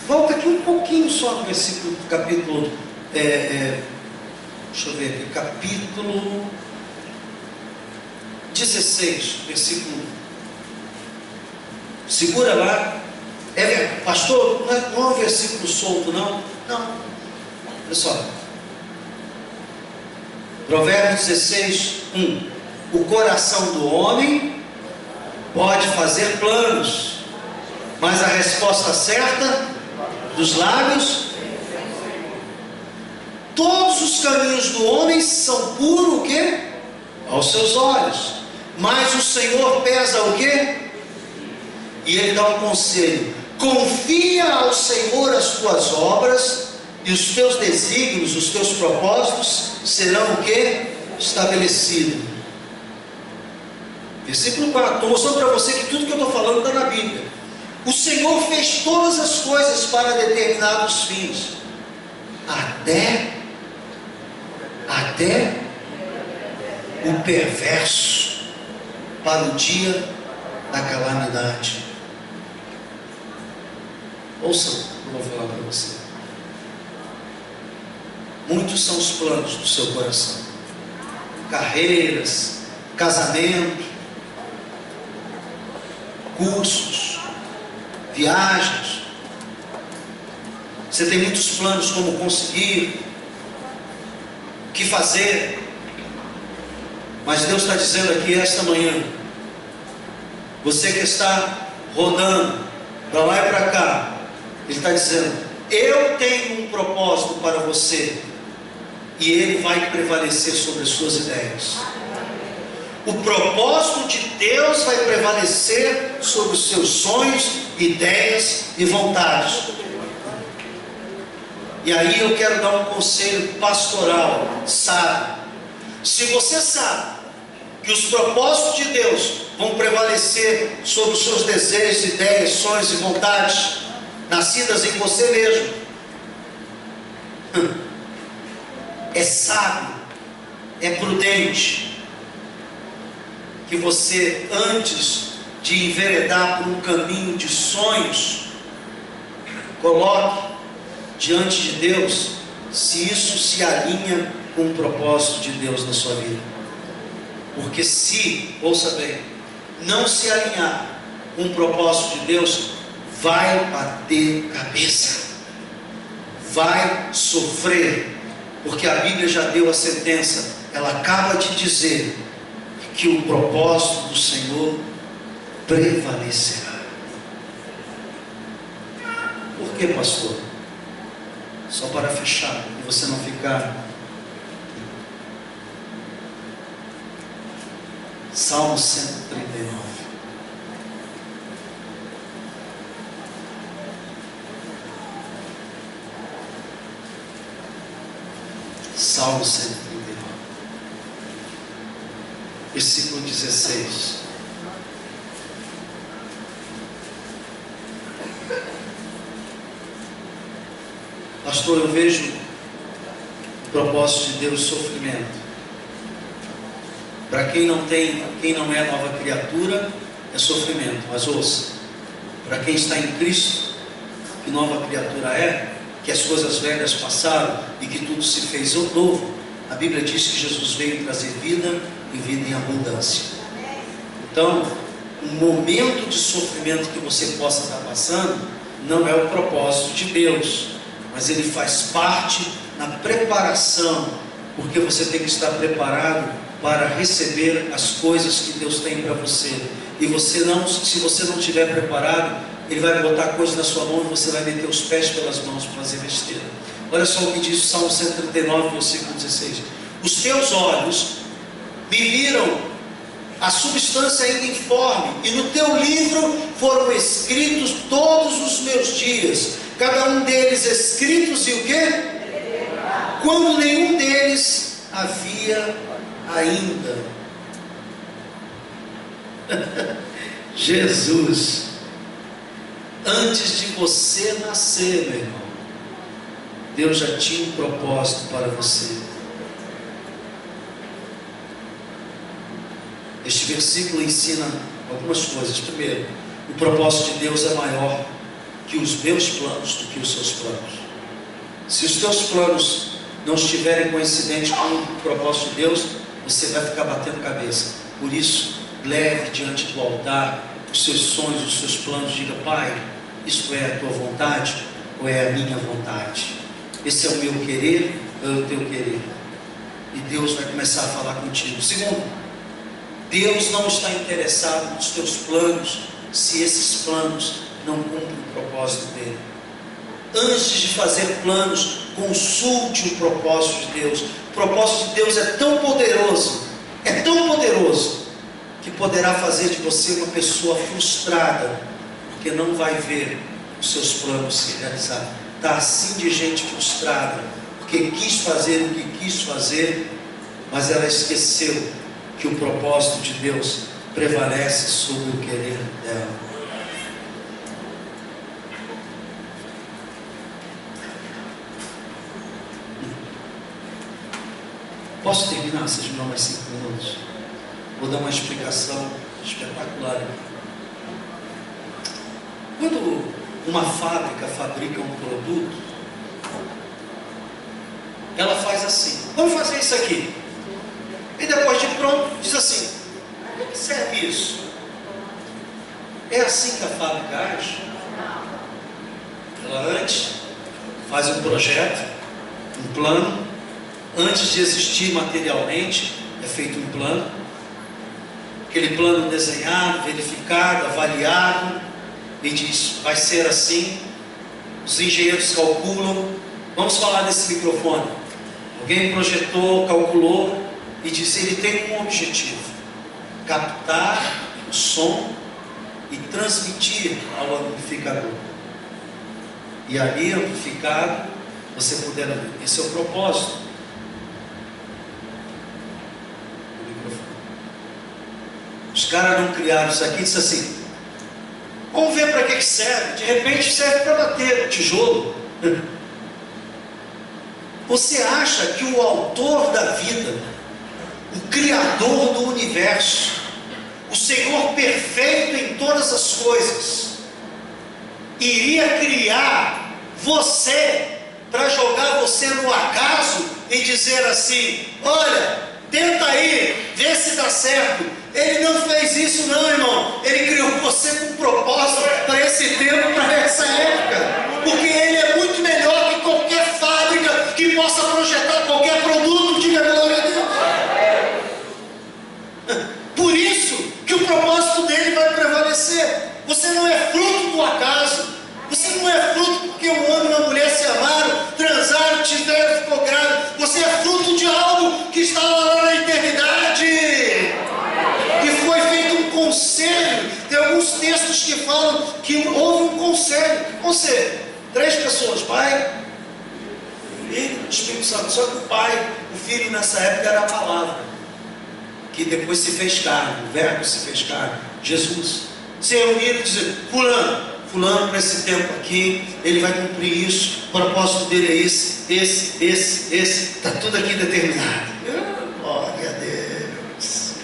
Volta aqui um pouquinho só no versículo, capítulo, deixa eu ver aqui, capítulo 16, versículo 1. Segura lá. Pastor, não é um versículo solto, não? Não. Olha só. Provérbios 16, 1. O coração do homem pode fazer planos, mas a resposta certa dos lábios. Todos os caminhos do homem são puros o quê? Aos seus olhos. Mas o Senhor pesa o quê? E ele dá um conselho: confia ao Senhor as tuas obras, e os teus desígnios, os teus propósitos serão o quê? Estabelecidos. Versículo 4, estou mostrando para você que tudo que eu estou falando está na Bíblia. O Senhor fez todas as coisas para determinados fins, até o perverso, para o dia da calamidade. Ouça o que eu vou falar para você. Muitos são os planos do seu coração: carreiras, casamento, cursos, viagens. Você tem muitos planos, como conseguir, o que fazer. Mas Deus está dizendo aqui esta manhã: você que está rodando para lá e para cá, Ele está dizendo: eu tenho um propósito para você, e ele vai prevalecer sobre as suas ideias. O propósito de Deus vai prevalecer sobre os seus sonhos, ideias e vontades. E aí eu quero dar um conselho pastoral, sábio. Se você sabe que os propósitos de Deus vão prevalecer sobre os seus desejos, ideias, sonhos e vontades, nascidas em você mesmo, é sábio, é prudente que você, antes de enveredar por um caminho de sonhos, coloque diante de Deus se isso se alinha com o propósito de Deus na sua vida. Porque se, ouça bem, não se alinhar com o propósito de Deus, vai bater cabeça, vai sofrer, porque a Bíblia já deu a sentença. Ela acaba de dizer que o propósito do Senhor prevalecerá. Por que, pastor? Só para fechar, e você não ficar. Salmo 139. Salmo 139, versículo 16. Pastor, eu vejo o propósito de Deus sofrimento. Para quem não é nova criatura, é sofrimento. Mas ouça, para quem está em Cristo, que nova criatura é, que as coisas velhas passaram e que tudo se fez novo, a Bíblia diz que Jesus veio trazer vida e vida em abundância. Então, um momento de sofrimento que você possa estar passando, não é o propósito de Deus, mas ele faz parte na preparação, porque você tem que estar preparado para receber as coisas que Deus tem para você. E se você não estiver preparado, Ele vai botar coisas na sua mão e você vai meter os pés pelas mãos para fazer besteira. Olha só o que diz o Salmo 139, versículo 16: os teus olhos me viram a substância ainda informe, e no teu livro foram escritos todos os meus dias, cada um deles escritos e o quê? Quando nenhum deles havia ainda. Jesus, antes de você nascer, meu irmão, Deus já tinha um propósito para você. Este versículo ensina algumas coisas. Primeiro, o propósito de Deus é maior que os meus planos do que os seus planos. Se os teus planos não estiverem coincidentes com o propósito de Deus, você vai ficar batendo cabeça. Por isso, leve diante do altar os seus sonhos, os seus planos. Diga: Pai, isto é a tua vontade ou é a minha vontade? Esse é o meu querer ou é o teu querer? E Deus vai começar a falar contigo. Segundo, Deus não está interessado nos teus planos se esses planos não cumprem o propósito dele. Antes de fazer planos, consulte o propósito de Deus. O propósito de Deus é tão poderoso, que poderá fazer de você uma pessoa frustrada, porque não vai ver os seus planos se realizar. Está assim de gente frustrada, porque quis fazer o que quis fazer, mas ela esqueceu que o propósito de Deus prevalece sobre o querer dela. Posso terminar? Vocês me dão mais 5 minutos? Vou dar uma explicação espetacular aqui. Quando uma fábrica fabrica um produto, ela faz assim: vamos fazer isso aqui. E depois de pronto, diz assim: para que serve isso? É assim que a fábrica age? Ela antes faz um projeto, um plano. Antes de existir materialmente, é feito um plano. Aquele plano desenhado, verificado, avaliado, e diz: vai ser assim. Os engenheiros calculam. Vamos falar desse microfone. Alguém projetou, calculou e disse: ele tem um objetivo: captar o som e transmitir ao amplificador. E ali, amplificado, você puder ouvir. Esse é o propósito. Os caras não criaram isso aqui e disseram assim: vamos ver para que serve. De repente serve para bater tijolo. Você acha que o autor da vida, o Criador do universo, o Senhor perfeito em todas as coisas, iria criar você para jogar você no acaso e dizer assim: olha, tenta aí, vê se dá certo? Ele não fez isso não, irmão. Ele criou você com um propósito para esse tempo, para essa época, porque Ele é muito melhor que qualquer fábrica que possa projetar qualquer produto. Diga glória a Deus. Por isso que o propósito dele vai prevalecer. Você não é fruto do acaso. Você não é fruto porque um homem e uma mulher se amaram, transaram, tiveram, ficou grávida. Você é fruto de algo que está lá na eternidade, que foi feito um conselho. Tem alguns textos que falam que houve um conselho. Conselho: 3 pessoas, Pai, Filho e Espírito Santo. Só que o Pai, o Filho nessa época era a palavra, que depois se fez carne. O verbo se fez carne, Jesus. Se reuniram e dizer: fulano, fulano para esse tempo aqui, ele vai cumprir isso, o propósito dele é esse, está tudo aqui determinado. Glória a Deus.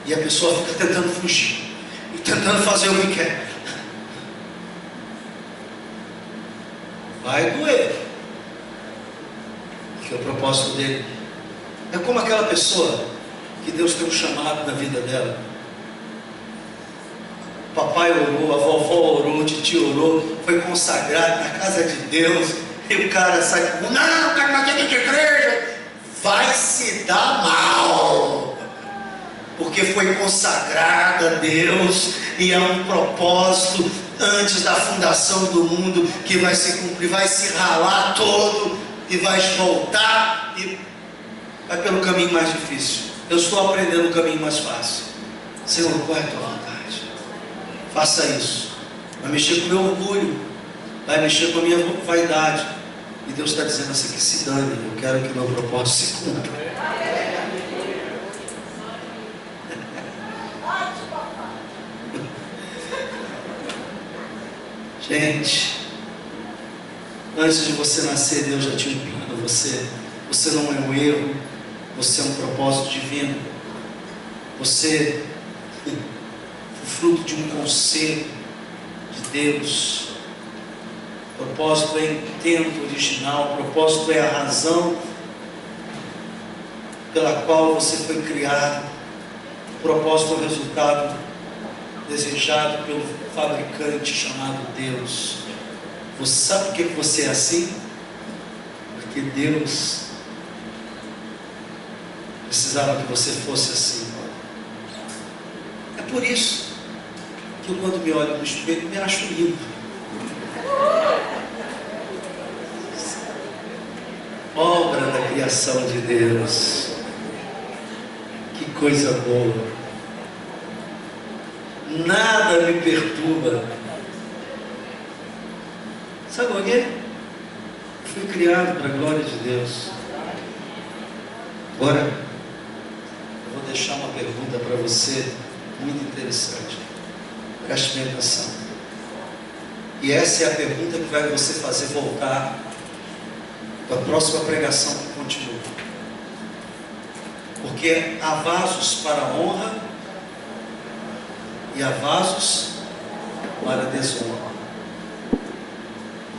E a pessoa fica tentando fugir, e tentando fazer o que quer. Vai doer, porque o propósito dele é como aquela pessoa que Deus tem um chamado na vida dela. Papai orou, a vovó orou, o tio orou, foi consagrado na casa de Deus, e o cara sai, não, quero mais aqui de igreja, vai se dar mal, porque foi consagrado a Deus, e é um propósito antes da fundação do mundo, que vai se cumprir, vai se ralar todo, e vai voltar, e vai pelo caminho mais difícil. Eu estou aprendendo o caminho mais fácil. Senhor, qual é a tua vontade? Faça isso. Vai mexer com o meu orgulho, vai mexer com a minha vaidade, e Deus está dizendo assim, que se dane, eu quero que o meu propósito se cumpra. Gente, antes de você nascer, Deus já tinha um plano. Você não é um erro, você é um propósito divino. Você é o fruto de um conselho de Deus. O propósito é o intento original, o propósito é a razão pela qual você foi criado. O propósito é o resultado desejado pelo fabricante chamado Deus. Você sabe por que você é assim? Porque Deus precisava que você fosse assim. É por isso que eu, quando me olho no espelho, me acho lindo. Obra da criação de Deus. Que coisa boa. Nada me perturba. Sabe por quê? Fui criado para a glória de Deus. Agora, eu vou deixar uma pergunta para você, muito interessante. Preste bem atenção. E essa é a pergunta que vai você fazer voltar para a próxima pregação que continua. Porque há vasos para a honra e há vasos para a desonra.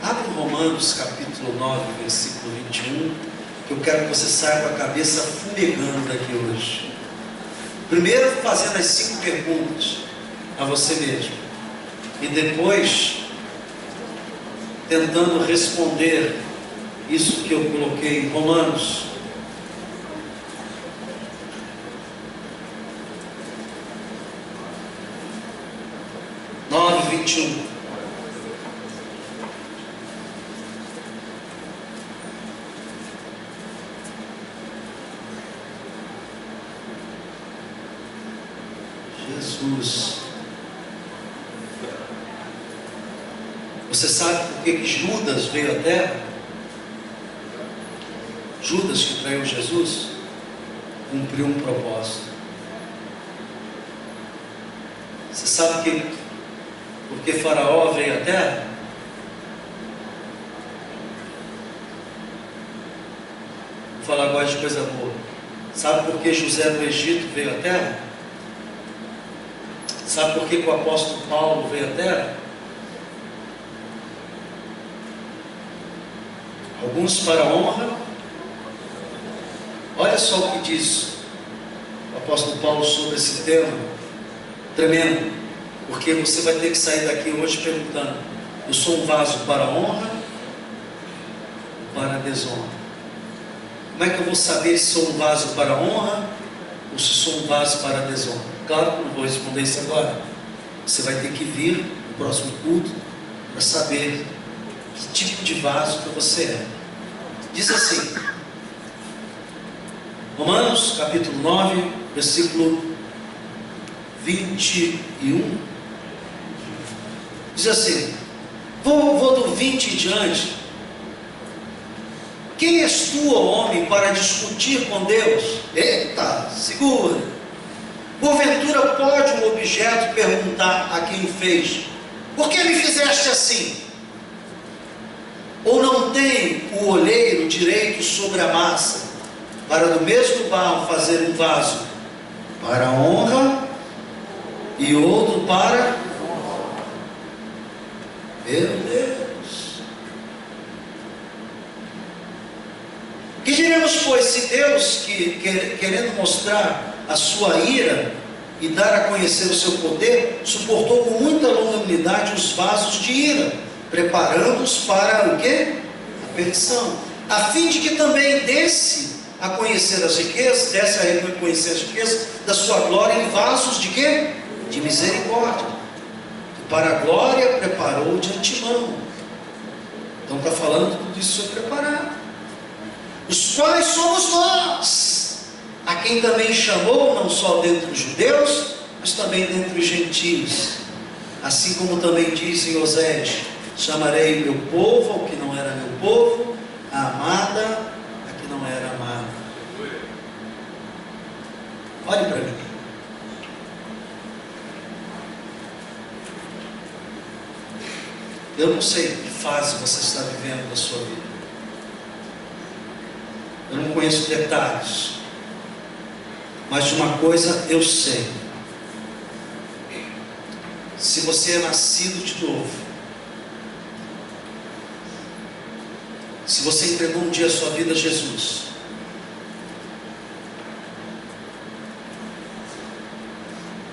Abre Romanos capítulo 9, versículo 21, que eu quero que você saia com a cabeça fumegando daqui hoje. Primeiro fazendo as 5 perguntas a você mesmo, e depois tentando responder isso que eu coloquei em Romanos. Jesus. Você sabe por que Judas veio à terra? Judas, que traiu Jesus, cumpriu um propósito. Você sabe por que Faraó veio à terra? Vou falar agora de coisa boa. Sabe por que José do Egito veio à terra? Sabe por que o apóstolo Paulo veio à terra? Alguns para a honra. Olha só o que diz o apóstolo Paulo sobre esse tema tremendo, porque você vai ter que sair daqui hoje perguntando: eu sou um vaso para a honra ou para a desonra? Como é que eu vou saber se sou um vaso para a honra ou se sou um vaso para a desonra? Claro que eu não vou responder isso agora. Você vai ter que vir no próximo culto para saber que tipo de vaso que você é. Diz assim, Romanos capítulo 9, versículo 21, diz assim, vou do 20 em diante. Quem és tu, ó homem, para discutir com Deus? Eita, segura. Porventura pode um objeto perguntar a quem fez: por que me fizeste assim? Ou não tem o olheiro direito sobre a massa, para do mesmo barro fazer um vaso para honra e outro para... Meu Deus! Que diremos, pois, se Deus, querendo mostrar a sua ira e dar a conhecer o seu poder, suportou com muita longanimidade os vasos de ira, preparando-os para o quê? A perdição, a fim de que também desse a conhecer as riquezas, desse a reconhecer as riquezas da sua glória em vasos de quê? De misericórdia. Para a glória preparou de antemão. Então está falando tudo isso foi preparado. Os quais somos nós, a quem também chamou, não só dentre os judeus, mas também dentre os gentios. Assim como também diz em Oséias: chamarei meu povo ao que não era meu povo, a amada a que não era amada. Olhe para mim. Eu não sei que fase você está vivendo da sua vida. Eu não conheço detalhes. Mas de uma coisa eu sei. Se você é nascido de novo, se você entregou um dia a sua vida a Jesus,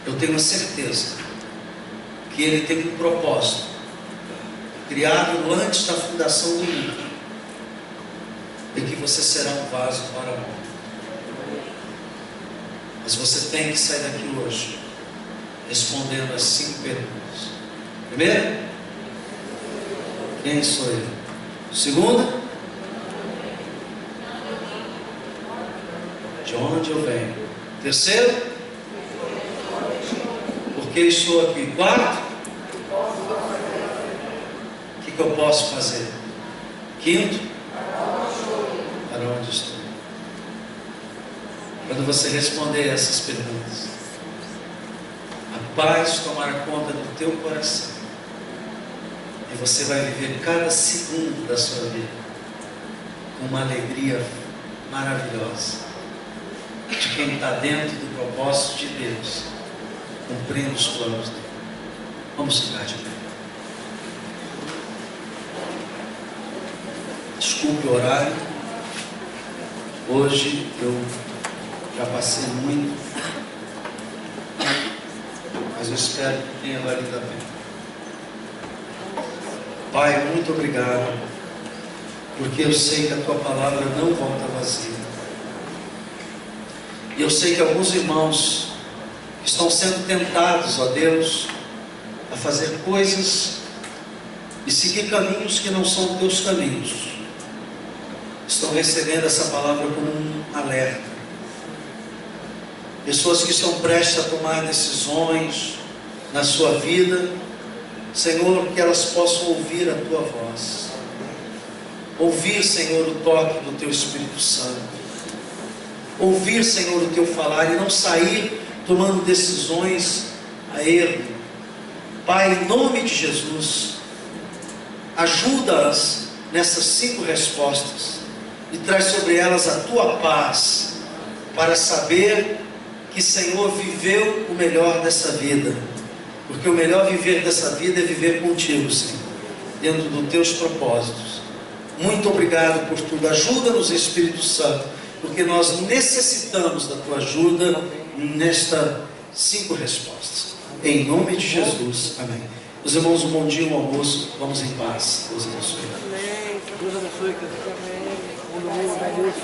eu tenho a certeza que Ele tem um propósito criado antes da fundação do mundo, e que você será um vaso para a honra. Mas você tem que sair daqui hoje respondendo as 5 perguntas. Primeiro, quem sou eu? Segunda, de onde eu venho? Terceiro, por que estou aqui? Quarto, o que eu posso fazer? Quinto, para onde estou? Quando você responder essas perguntas, a paz tomará conta do teu coração, e você vai viver cada segundo da sua vida com uma alegria maravilhosa de quem está dentro do propósito de Deus, cumprindo os planos dele. Vamos ficar de pé. Desculpe o horário. Hoje eu já passei muito, mas eu espero que tenha valido a pena. Pai, muito obrigado, porque eu sei que a tua palavra não volta vazia. E eu sei que alguns irmãos estão sendo tentados, ó Deus, a fazer coisas e seguir caminhos que não são teus caminhos. Estão recebendo essa palavra como um alerta. Pessoas que estão prestes a tomar decisões na sua vida, Senhor, que elas possam ouvir a tua voz, ouvir, Senhor, o toque do teu Espírito Santo, ouvir, Senhor, o teu falar e não sair tomando decisões a erro. Pai, em nome de Jesus, ajuda-as nessas 5 respostas e traz sobre elas a tua paz, para saber que, Senhor, viveu o melhor dessa vida, porque o melhor viver dessa vida é viver contigo, Senhor, dentro dos teus propósitos. Muito obrigado por tudo. Ajuda-nos, Espírito Santo, porque nós necessitamos da tua ajuda nestas 5 respostas. Em nome de Jesus, amém. Os irmãos, um bom dia, um almoço. Vamos em paz. Deus abençoe. Amém. Deus abençoe. Um domingo da luz.